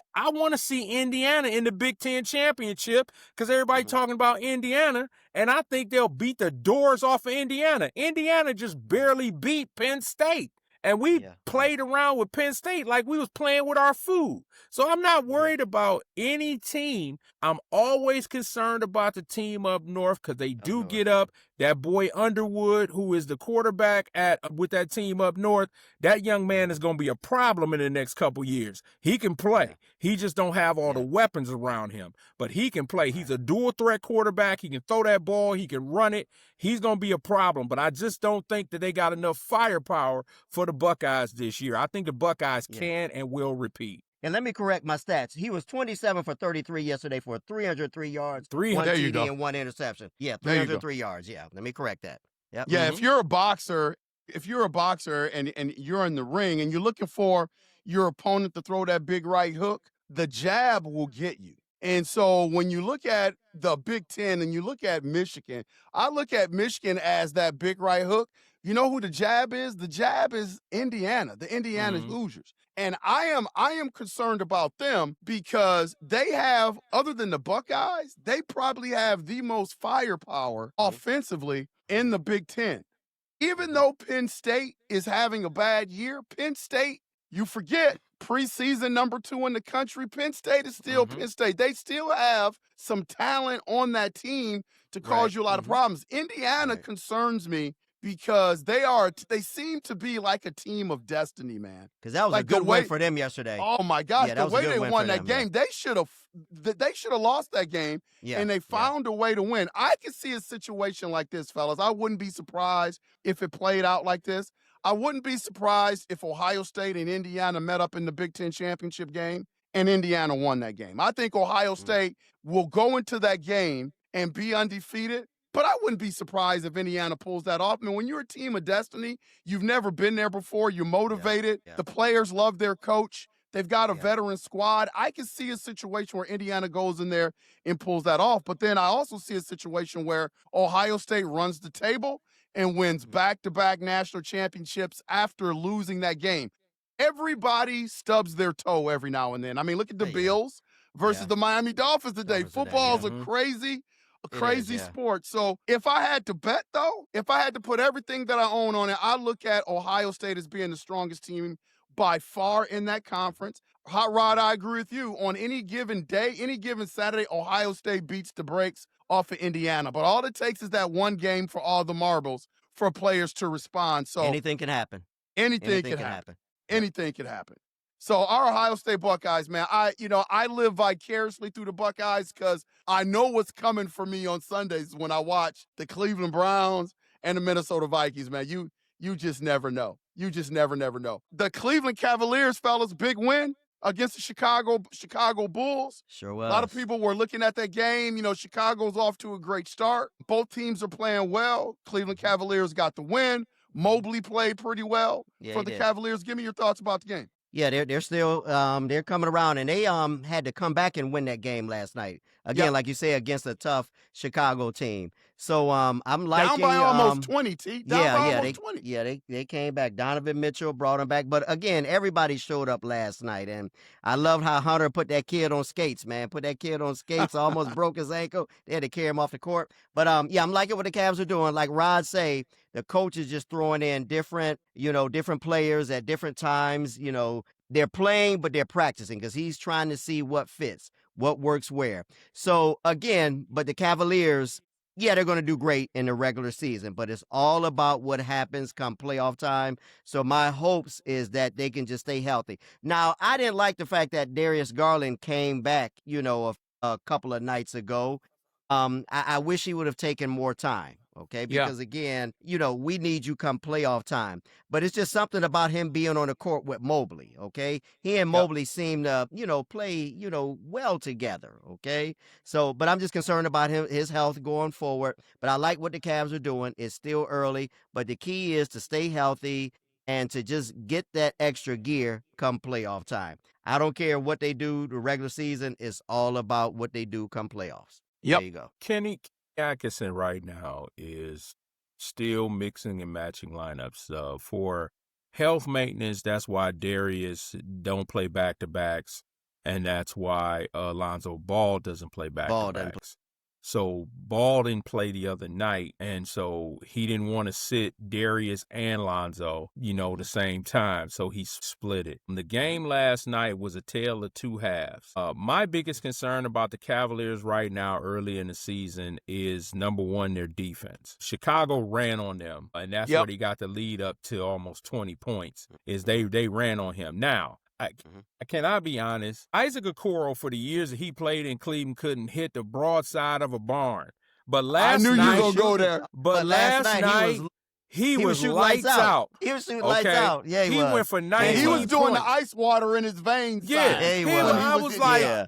Indiana in the Big Ten championship because everybody talking about Indiana, and I think they'll beat the doors off of Indiana. Indiana just barely beat Penn State. And we played around with Penn State like we was playing with our food. So I'm not worried about any team. I'm always concerned about the team up north because they do get up. That boy Underwood, who is the quarterback with that team up north, that young man is going to be a problem in the next couple years. He can play. He just don't have all the weapons around him. But he can play. He's a dual threat quarterback. He can throw that ball. He can run it. He's going to be a problem. But I just don't think that they got enough firepower for the Buckeyes this year. I think the Buckeyes can and will repeat. And let me correct my stats. He was 27 for 33 yesterday for 303 yards, 1 TD and 1 interception. Yeah, 303 yards. Yeah, let me correct that. Yep. Yeah, if you're a boxer and you're in the ring and you're looking for your opponent to throw that big right hook, the jab will get you. And so when you look at the Big Ten and you look at Michigan, I look at Michigan as that big right hook. You know who the jab is? The jab is Indiana, the Indiana Hoosiers. And I am concerned about them because they have, other than the Buckeyes, they probably have the most firepower offensively in the Big Ten. Even though Penn State is having a bad year, Penn State, you forget, preseason number 2 in the country, Penn State is still Penn State. They still have some talent on that team to cause you a lot of problems. Indiana concerns me because they seem to be like a team of destiny, man. Because that was like a good win for them yesterday. Oh my gosh, the way they won that game, they should have lost that game, and they found a way to win. I could see a situation like this, fellas. I wouldn't be surprised if it played out like this. I wouldn't be surprised if Ohio State and Indiana met up in the Big Ten championship game and Indiana won that game. I think Ohio State will go into that game and be undefeated. But I wouldn't be surprised if Indiana pulls that off. I mean, when you're a team of destiny, you've never been there before. You're motivated. The players love their coach. They've got a veteran squad. I can see a situation where Indiana goes in there and pulls that off. But then I also see a situation where Ohio State runs the table and wins back-to-back national championships after losing that game. Everybody stubs their toe every now and then. I mean, look at the Bills versus the Miami Dolphins today. Football's a crazy sport. So if I had to bet, though, if I had to put everything that I own on it, I look at Ohio State as being the strongest team by far in that conference. Hot Rod, I agree with you. On any given day, any given Saturday, Ohio State beats the brakes off of Indiana. But all it takes is that one game for all the marbles for players to respond. So anything can happen. Anything can happen. Anything can happen. So our Ohio State Buckeyes, man, I live vicariously through the Buckeyes because I know what's coming for me on Sundays when I watch the Cleveland Browns and the Minnesota Vikings, man. You just never know. You just never know. The Cleveland Cavaliers, fellas, big win against the Chicago Bulls. Sure was. A lot of people were looking at that game. You know, Chicago's off to a great start. Both teams are playing well. Cleveland Cavaliers got the win. Mobley played pretty well for the Cavaliers. Give me your thoughts about the game. Yeah, they're still they're coming around, and they had to come back and win that game last night. Again, Yep. like you say, against a tough Chicago team. So I'm Down by liking almost 20, T. Down by almost 20. they came back. Donovan Mitchell brought him back, but again, everybody showed up last night, and I loved how Hunter put that kid on skates. Man, put that kid on skates, almost broke his ankle. They had to carry him off the court. But yeah, I'm liking what the Cavs are doing. Like Rod say, the coach is just throwing in different players at different times. They're playing, but they're practicing because he's trying to see what fits, what works where. So again, but the Cavaliers, yeah, they're going to do great in the regular season, but it's all about what happens come playoff time. So my hopes is that they can just stay healthy. Now, I didn't like the fact that Darius Garland came back, a couple of nights ago. I wish he would have taken more time. Okay, Yeah. because again, we need you come playoff time. But it's just something about him being on the court with Mobley. Okay, he and Mobley seem to, play, well together. Okay, so but I'm just concerned about his health going forward. But I like what the Cavs are doing. It's still early, but the key is to stay healthy and to just get that extra gear come playoff time. I don't care what they do the regular season. It's all about what they do come playoffs. Yep. There you go. Kenny Atkinson right now is still mixing and matching lineups for health maintenance. That's why Darius don't play back-to-backs, and that's why Alonzo Ball doesn't play back-to-backs. So Ball didn't play the other night, and so he didn't want to sit Darius and Lonzo, the same time. So he split it. The game last night was a tale of two halves. My biggest concern about the Cavaliers right now early in the season is, number one, their defense. Chicago ran on them, and that's where they got the lead up to almost 20 points, is they ran on him. Now, can I be honest? Isaac Okoro, for the years that he played in Cleveland, couldn't hit the broadside of a barn. But last night, I knew you were going to go there. But last night, he was shooting lights out. He was shooting lights out. Yeah, he was. Went for 19 And he was doing points. the ice water in his veins. Yeah, he was.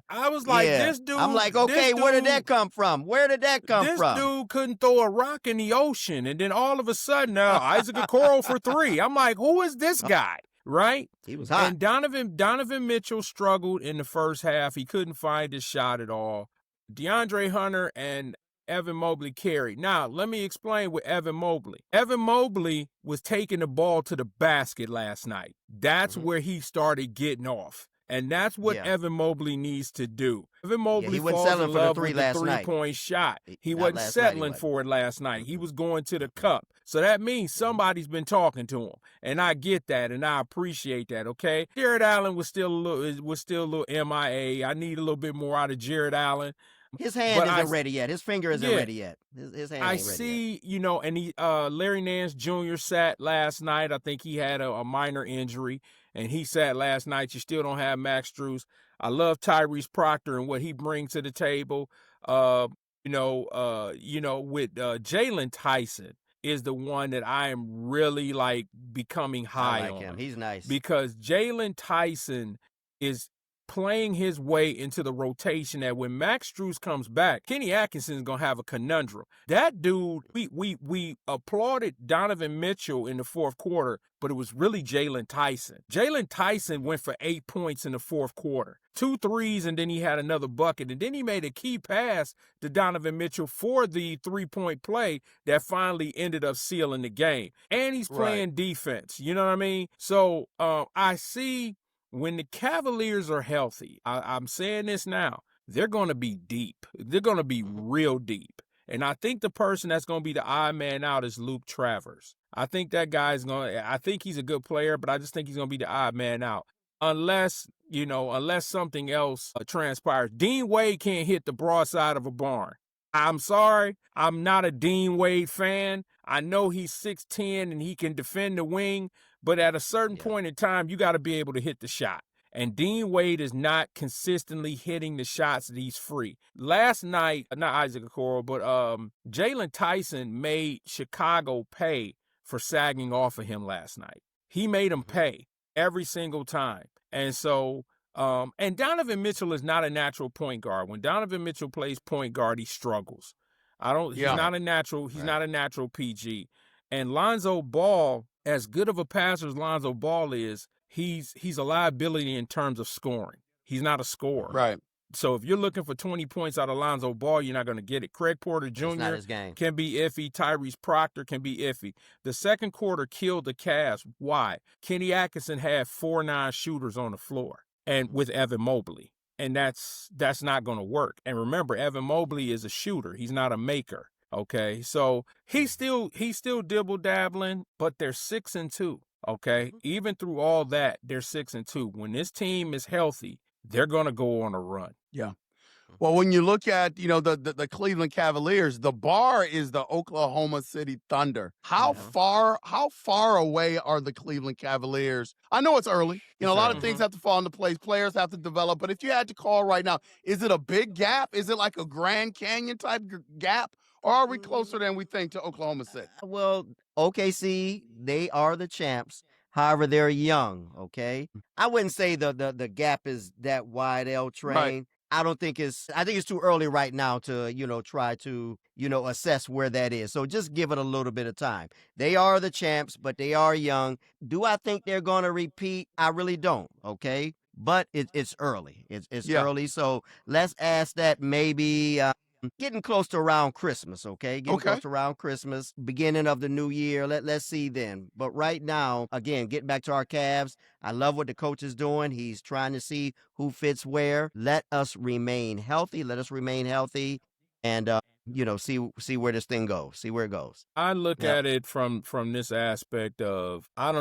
I was like, this dude. I'm like, okay, where did that come from? This dude couldn't throw a rock in the ocean, and then all of a sudden, Isaac Okoro for three. I'm like, who is this guy? Right? He was hot. And Donovan Mitchell struggled in the first half. He couldn't find his shot at all. DeAndre Hunter and Evan Mobley carried. Now, let me explain with Evan Mobley. Evan Mobley was taking the ball to the basket last night. That's where he started getting off. And that's what Evan Mobley needs to do. Evan Mobley falls in love with the three-point shot. He wasn't settling for it last night. He was going to the cup. So that means somebody's been talking to him. And I get that, and I appreciate that, okay? Jared Allen was still a little MIA. I need a little bit more out of Jared Allen. His hand isn't ready yet. His finger isn't ready yet. His hand ain't ready yet. And Larry Nance Jr. sat last night. I think he had a minor injury, and he sat last night. You still don't have Max Strus. I love Tyrese Proctor and what he brings to the table. With Jalen Tyson is the one that I am really becoming high on. I like him. He's nice. Because Jalen Tyson is playing his way into the rotation that when Max Strus comes back, Kenny Atkinson is going to have a conundrum. That dude, we applauded Donovan Mitchell in the fourth quarter, but it was really Jalen Tyson. Jalen Tyson went for 8 points in the fourth quarter. 2 threes, and then he had another bucket. And then he made a key pass to Donovan Mitchell for the three-point play that finally ended up sealing the game. And he's playing defense. You know what I mean? So I see when the Cavaliers are healthy, I'm saying this now, they're going to be deep. They're going to be real deep. And I think the person that's going to be the odd man out is Luke Travers. I think that guy's I think he's a good player, but I just think he's going to be the odd man out. Unless something else transpires. Dean Wade can't hit the broadside of a barn. I'm sorry. I'm not a Dean Wade fan. I know he's 6'10" and he can defend the wing, but at a certain point in time, you got to be able to hit the shot. And Dean Wade is not consistently hitting the shots that he's free. Last night, not Isaac Okoro, but Jalen Tyson made Chicago pay for sagging off of him last night. He made him pay every single time. And so, and Donovan Mitchell is not a natural point guard. When Donovan Mitchell plays point guard, he struggles. He's not a natural PG. And Lonzo Ball, as good of a passer as Lonzo Ball is, he's a liability in terms of scoring. He's not a scorer. Right. So if you're looking for 20 points out of Lonzo Ball, you're not going to get it. Craig Porter It's not Jr. his game. can be iffy. Tyrese Proctor can be iffy. The second quarter killed the Cavs. Why? Kenny Atkinson had 4-9 shooters on the floor, and with Evan Mobley, and that's not going to work. And remember, Evan Mobley is a shooter. He's not a maker. Okay, so he's still dibble dabbling, but they're 6-2. Okay, even through all that, they're 6-2. When this team is healthy, they're going to go on a run. Yeah. Well, when you look at, the Cleveland Cavaliers, the bar is the Oklahoma City Thunder. How far away are the Cleveland Cavaliers? I know it's early. A lot of things have to fall into place. Players have to develop. But if you had to call right now, is it a big gap? Is it like a Grand Canyon type gap? Or are we closer than we think to Oklahoma City? Well, OKC, they are the champs. However, they're young, okay? I wouldn't say the gap is that wide, L Train. Right. I think it's too early right now to, try to, assess where that is. So just give it a little bit of time. They are the champs, but they are young. Do I think they're going to repeat? I really don't, okay? But it's early. It's early. So let's ask that maybe getting close to around Christmas, okay? Getting close to around Christmas, beginning of the new year. Let's see then. But right now, again, getting back to our Cavs, I love what the coach is doing. He's trying to see who fits where. Let us remain healthy. And see where this thing goes. See where it goes. I look at it from this aspect of I'm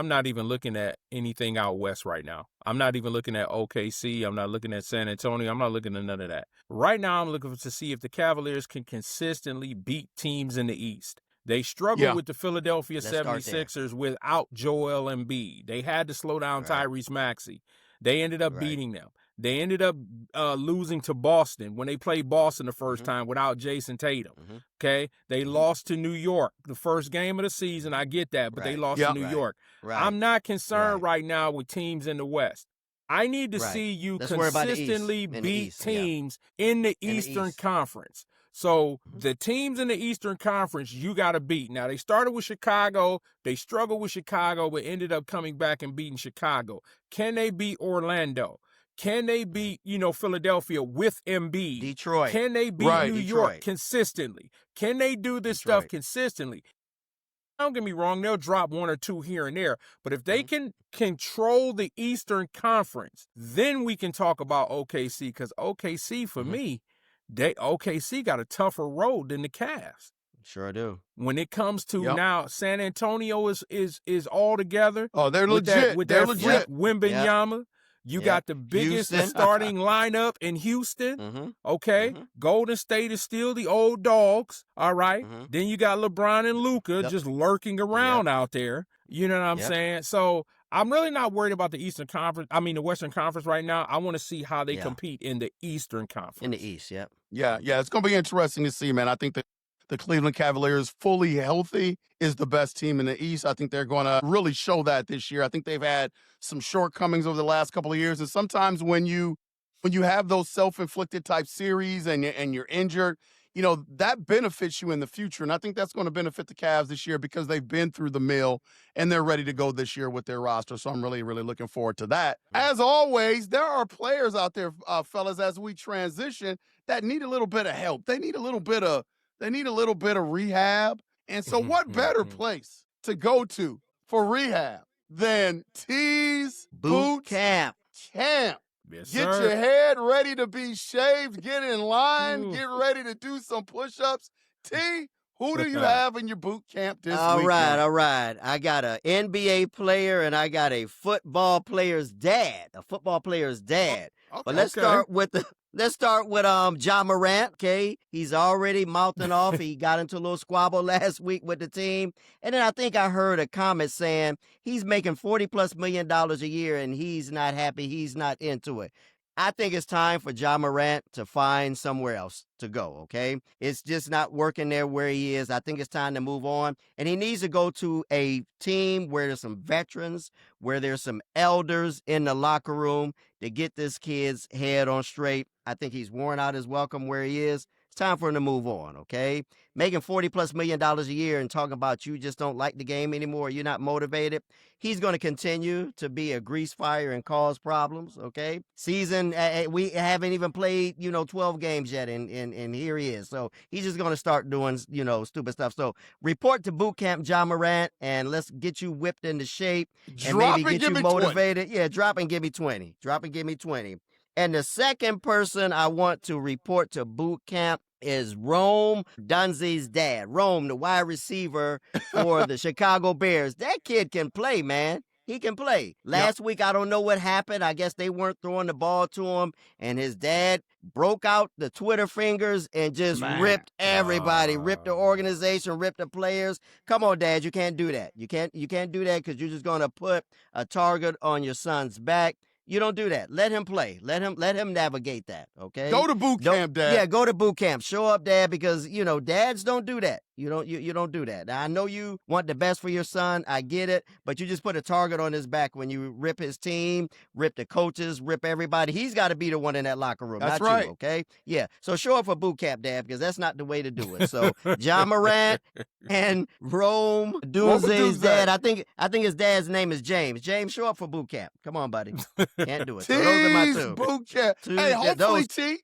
not even looking at anything out west right now. I'm not even looking at OKC. I'm not looking at San Antonio. I'm not looking at none of that. Right now, I'm looking to see if the Cavaliers can consistently beat teams in the East. They struggled with the Philadelphia 76ers without Joel Embiid. They had to slow down Tyrese Maxey. They ended up beating them. They ended up losing to Boston when they played Boston the first time without Jason Tatum. Okay? They lost to New York the first game of the season. I get that, but they lost to New York. I'm not concerned right now with teams in the West. I need to see you consistently beat teams in the Eastern Conference. So the teams in the Eastern Conference, you got to beat. Now, they started with Chicago. They struggled with Chicago, but ended up coming back and beating Chicago. Can they beat Orlando? Can they beat, Philadelphia with Embiid? Detroit. Can they beat New York consistently? Can they do this stuff consistently? Don't get me wrong, they'll drop one or two here and there. But if they can control the Eastern Conference, then we can talk about OKC. Because OKC, for me, OKC got a tougher road than the Cavs. Sure do. When it comes to now, San Antonio is all together. Oh, they're legit. They're legit. Wembanyama. You got the biggest starting lineup in Houston. Okay. Golden State is still the old dogs. All right. Then you got LeBron and Luka just lurking around out there. You know what I'm saying? So I'm really not worried about the the Western Conference right now. I want to see how they compete in the Eastern Conference. In the East, Yeah, it's going to be interesting to see, man. I think that the Cleveland Cavaliers, fully healthy, is the best team in the East. I think they're going to really show that this year. I think they've had some shortcomings over the last couple of years. And sometimes when you have those self-inflicted type series and you're injured, that benefits you in the future. And I think that's going to benefit the Cavs this year because they've been through the mill and they're ready to go this year with their roster. So I'm really, really looking forward to that. As always, there are players out there, fellas, as we transition that need a little bit of help. They need a little bit of rehab. And so what better place to go to for rehab than T's Boot Camp? Yes, Get sir. your head ready to be shaved. Get in line. Get ready to do some push-ups. T, who do you have in your boot camp this week? All right. I got an NBA player and I got a football player's dad. But let's start with Ja Morant, okay? He's already mouthing off. He got into a little squabble last week with the team. And then I think I heard a comment saying he's making $40+ million a year and he's not happy. He's not into it. I think it's time for Ja Morant to find somewhere else to go, okay? It's just not working there where he is. I think it's time to move on. And he needs to go to a team where there's some veterans, where there's some elders in the locker room to get this kid's head on straight. I think he's worn out his welcome where he is. It's time for him to move on, okay? Making $40+ million a year and talking about you just don't like the game anymore, you're not motivated. He's going to continue to be a grease fire and cause problems, okay? Season, we haven't even played, 12 games yet, and here he is. So he's just going to start doing, stupid stuff. So report to boot camp, John Morant, and let's get you whipped into shape and Drop maybe and get give you me 20. motivated. Yeah, drop and give me 20. Drop and give me 20. And the second person I want to report to boot camp is Rome Dunzee's dad. Rome, the wide receiver for the Chicago Bears. That kid can play, man. He can play. Last week, I don't know what happened. I guess they weren't throwing the ball to him, and his dad broke out the Twitter fingers and just ripped everybody, ripped the organization, ripped the players. Come on, Dad, you can't do that. You can't do that because you're just going to put a target on your son's back. You don't do that. Let him play. Let him navigate that, okay? Go to boot camp, Dad. Yeah, go to boot camp. Show up, Dad, because, dads don't do that. You don't do that. Now, I know you want the best for your son. I get it. But you just put a target on his back when you rip his team, rip the coaches, rip everybody. He's got to be the one in that locker room, That's not right. you, okay? Yeah. So show up for boot camp, Dad, because that's not the way to do it. So John Morant and Rome Dunzee's dad. I think his dad's name is James. James, show up for boot camp. Come on, buddy. Can't do it. So those are my T's two. boot camp. Hey, hopefully,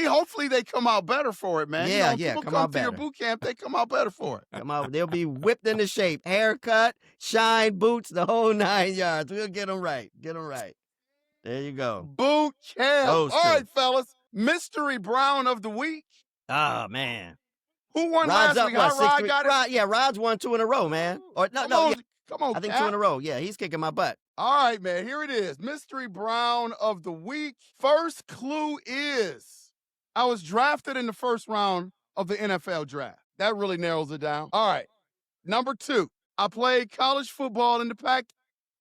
hopefully they come out better for it, man. Yeah, people come come out to your better. boot camp, they come out better for it. Come on, they'll be whipped into shape. Haircut, shine, boots, the whole 9 yards. We'll get them right. Get them right. There you go. Boot camp. Those All two. right, fellas. Mystery Brown of the week. Oh, man. Who won Rod's last up, week? what, How Rod 6-3? got it? Rod's won 2 in a row, man. Or no, Come on, I think Cap. 2 in a row. Yeah, he's kicking my butt. All right, man. Here it is. Mystery Brown of the week. First clue is I was drafted in the first round of the NFL draft. That really narrows it down. All right. Number 2, I played college football in the Pac.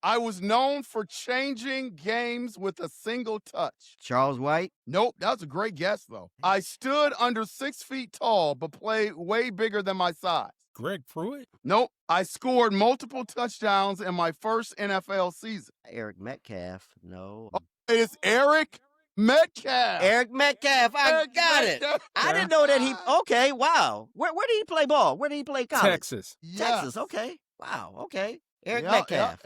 I was known for changing games with a single touch. Charles White. Nope, that was a great guess, though. I stood under 6 feet tall, but played way bigger than my size. Greg Pruitt? Nope, I scored multiple touchdowns in my first NFL season. Eric Metcalf. No. It's Eric Metcalf. Eric Metcalf. I Eric got it. Metcalf. I didn't know that he. Okay, wow. Where did he play ball? Where did he play college? Texas. Texas. Okay. Wow. Okay. Eric Metcalf.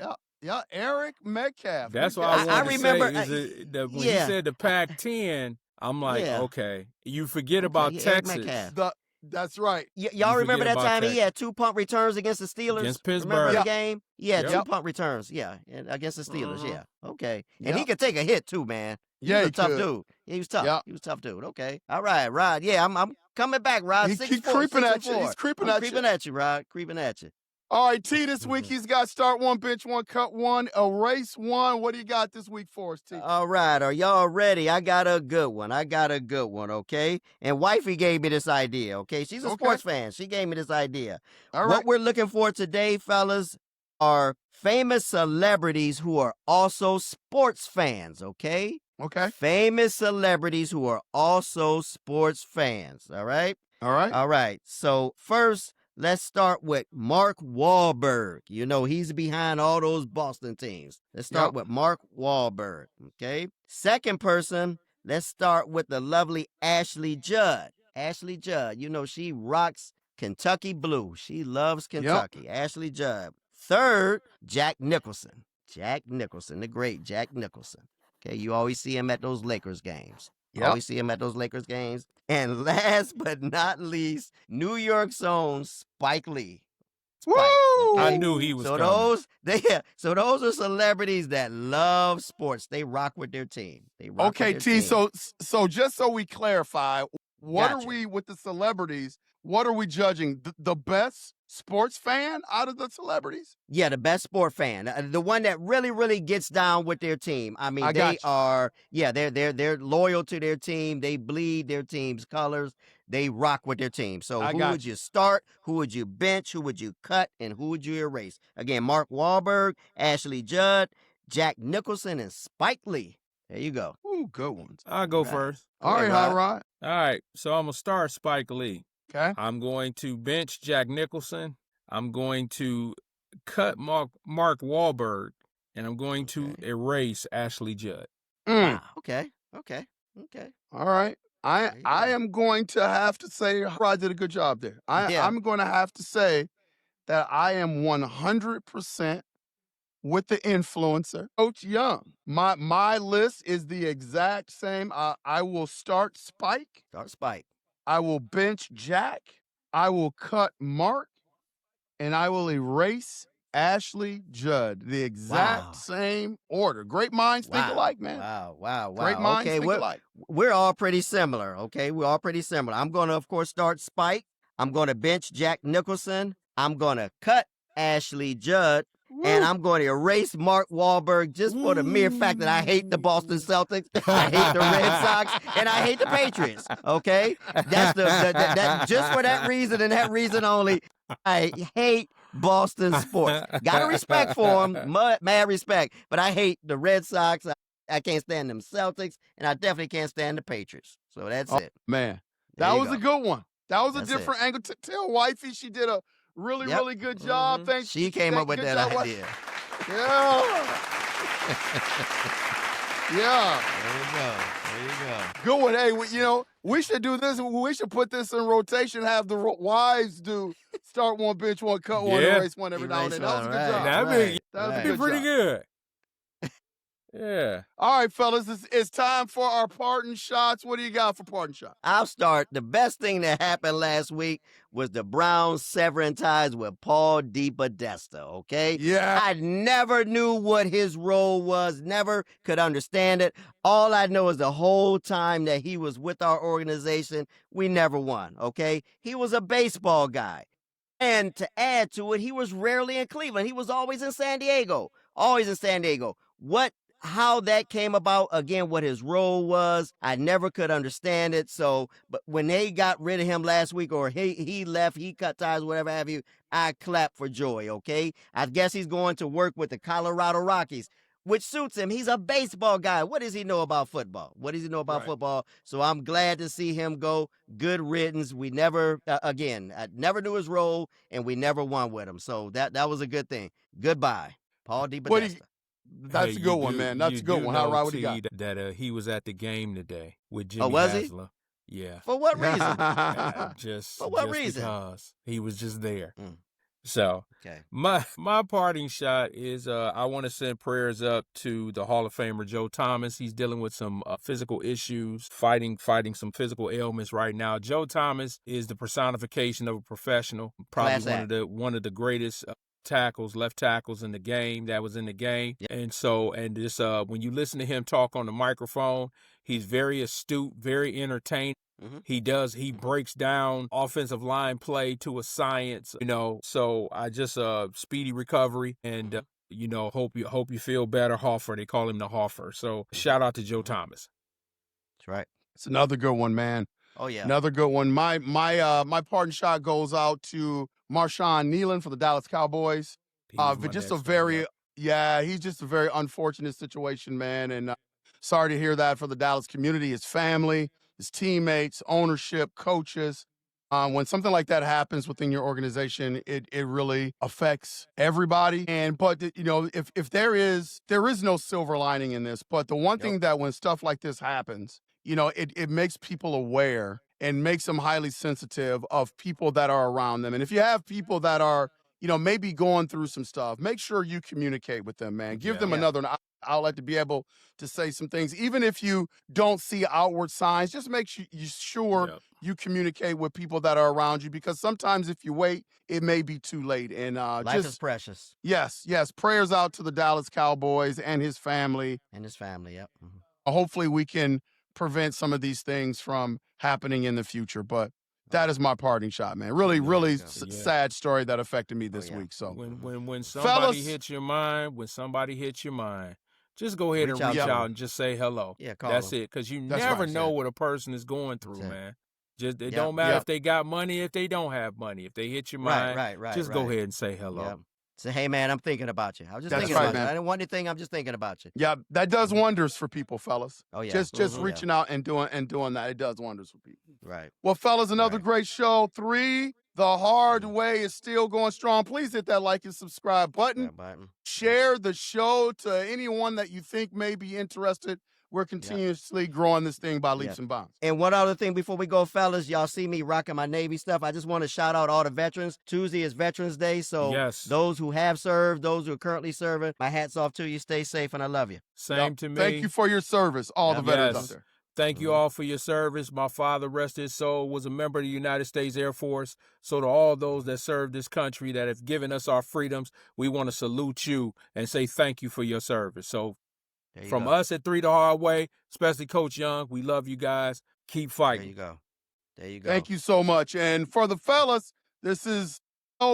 Yeah, Eric Metcalf. That's why I I wanted remember, to say is that when yeah. he said the Pac-10, I'm like, Yeah. okay. You forget about Eric Texas. Metcalf. That's right. Y'all You remember forget that about time he that. had 2 punt returns against the Steelers? Against Remember Pittsburgh. the Yep. game? Yeah, Yep. 2 punt returns. Yeah, and against the Steelers. Mhm. Yeah. Okay. And he Yep. could take a hit too, man. He Yeah, was a he tough could. dude. Yeah, he was tough. Yep. He was a tough dude. Okay. All right, Rod. Yeah, I'm coming back, Rod. He 6'4", creeping at you. 6'4". He's creeping I'm at you. creeping at you, Rod. Creeping at you. All right, T, this week he's got start 1, bench 1, cut 1, erase 1. What do you got this week for us, T? All right, are y'all ready? I got a good one. Okay? And wifey gave me this idea, okay? She's a Okay. sports fan. She gave me this idea. All right. What we're looking for today, fellas, are famous celebrities who are also sports fans, okay? Okay. Famous celebrities who are also sports fans, all right? All right. All right. So first, let's start with Mark Wahlberg. He's behind all those Boston teams. Let's start with Mark Wahlberg, okay? Second person, let's start with the lovely Ashley Judd. Ashley Judd, she rocks Kentucky blue. She loves Kentucky. Ashley Judd. Third, Jack Nicholson. Jack Nicholson, the great Jack Nicholson. Okay, you always see him at those Lakers games. Yep. Always see him at those Lakers games. And last but not least, New York's own Spike Lee. Woo! I knew he was So coming. those are celebrities that love sports. They rock with their team. Okay, T, so just so we clarify, what Gotcha. are we with the celebrities? What are we judging? The best sports fan out of the celebrities? Yeah, the best sport fan, the one that really, really gets down with their team. I mean, I got they you. are, they're loyal to their team. They bleed their team's colors. They rock with their team. So I who got would you start? Who would you bench? Who would you cut? And who would you erase? Again, Mark Wahlberg, Ashley Judd, Jack Nicholson, and Spike Lee. There you go. Ooh, good ones. I'll go Right. first. All right, Hot Rod. All right. So I'm going to start Spike Lee. Okay. I'm going to bench Jack Nicholson. I'm going to cut Mark Wahlberg. And I'm going to erase Ashley Judd. Mm. Wow. Okay. All right. I There you I go. am going to have to say Rod did a good job there. Yeah. I'm going to have to say that I am 100% with the influencer, Coach Young. My list is the exact same. I will start Spike. Start Spike. I will bench Jack. I will cut Mark, and I will erase Ashley Judd. The exact Wow. same order. Great minds think Wow. alike, man. Wow. Great minds Okay, think alike. we're all pretty similar. Okay, we're all pretty similar. I'm going to, of course, start Spike. I'm going to bench Jack Nicholson. I'm going to cut Ashley Judd. And Woo. I'm going to erase Mark Wahlberg just for the mere fact that I hate the Boston Celtics, I hate the Red Sox, and I hate the Patriots. Okay, that's that just for that reason and that reason only. I hate Boston sports. Got to respect for them, mad respect, but I hate the Red Sox. I can't stand them Celtics, and I definitely can't stand the Patriots. So that's it. Man, There that you was go. a good one. That was That's a different angle. Tell Wifey she did a really good job. Mhm. Thanks. She came up with good that job, idea. Yeah. Yeah. There you go. Good one. Hey, we should do this. We should put this in rotation. Have the wives do start one, bench one, cut one, Yeah. erase one every now and then. That was a good Right, job. That'd be- That was a That'd be good pretty job. good. Yeah. All right, fellas, it's time for our parting shots. What do you got for parting shots? I'll start. The best thing that happened last week was the Browns severing ties with Paul DePodesta, okay? Yeah. I never knew what his role was, never could understand it. All I know is the whole time that he was with our organization, we never won, okay? He was a baseball guy. And to add to it, he was rarely in Cleveland. He was always in San Diego. Always in San Diego. How that came about, again, what his role was, I never could understand it. So, but when they got rid of him last week, or he left, he cut ties, whatever have you, I clap for joy, okay? I guess he's going to work with the Colorado Rockies, which suits him. He's a baseball guy. What does he know about football? What does he know about Right. football? So I'm glad to see him go. Good riddance. We never, again, I never knew his role, and we never won with him. So that was a good thing. Goodbye, Paul DePodesta. That's Hey, a good one, man. That's a good one. How right? What do you got? That he was at the game today with Jimmy was he? Hasler. Yeah. For what reason? For what reason? Because he was just there. Mm. So Okay. my parting shot is I want to send prayers up to the Hall of Famer Joe Thomas. He's dealing with some physical issues, fighting some physical ailments right now. Joe Thomas is the personification of a professional, probably Class one of the greatest left tackles in the game that was in the game. Yep. And so, this when you listen to him talk on the microphone, he's very astute, very entertaining. Mhm. He breaks down offensive line play to a science, so I just speedy recovery and hope you feel better. Hoffer, they call him the Hoffer. So shout out to Joe Thomas. That's right. It's another good one, man. Oh yeah. Another good one. My parting shot goes out to Marshawn Nealon for the Dallas Cowboys. He was my But just next a very one, he's just a very unfortunate situation, man. And sorry to hear that for the Dallas community, his family, his teammates, ownership, coaches. When something like that happens within your organization, it really affects everybody. But if there is no silver lining in this. But the one thing that when stuff like this happens, it makes people aware and makes them highly sensitive of people that are around them. And if you have people that are, maybe going through some stuff, make sure you communicate with them, man. Give them another outlet to be able to say some things. Even if you don't see outward signs, just make sure you communicate with people that are around you, because sometimes if you wait, it may be too late. And Life is precious. Yes. Prayers out to the Dallas Cowboys and his family. Yep. Hopefully we can prevent some of these things from happening in the future. But that is my parting shot, man. Really sad story that affected me this week. So when somebody hits your mind, just go ahead and reach out and just say hello. Yeah, call That's them. it, because you That's never right, know what a person is going through, That's it. man. Just it don't matter if they got money, if they don't have money. If they hit your mind, just go ahead and say hello. Yep. Say, hey, man, I'm thinking about you. I was just That's thinking right, about man. you. I didn't want anything. I'm just thinking about you. yeah, that does wonders for people, fellas. Oh, yeah. Just reaching out and doing that, it does wonders for people. Right. Well, fellas, another Right. great show. 3, The Hard Way is still going strong. Please hit that like and subscribe button. Button. Share the show to anyone that you think may be interested we're continuously growing this thing by leaps and bounds. And one other thing before we go, fellas, y'all see me rocking my Navy stuff. I just want to shout out all the veterans. Tuesday is Veterans Day, so those who have served, those who are currently serving, my hat's off to you. Stay safe, and I love you. Same to me. Thank you for your service, all the veterans out there. Thank you all for your service. My father, rest his soul, was a member of the United States Air Force. So to all those that serve this country, that have given us our freedoms, we want to salute you and say thank you for your service. So from us at 3 the Hard Way, especially Coach Young, we love you guys. Keep fighting. There you go. Thank you so much. And for the fellas, this is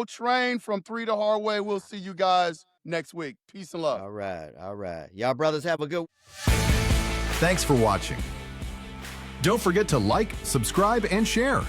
Train from 3 the Hard Way. We'll see you guys next week. Peace and love. All right. Y'all brothers have a good. Thanks for watching. Don't forget to like, subscribe, and share.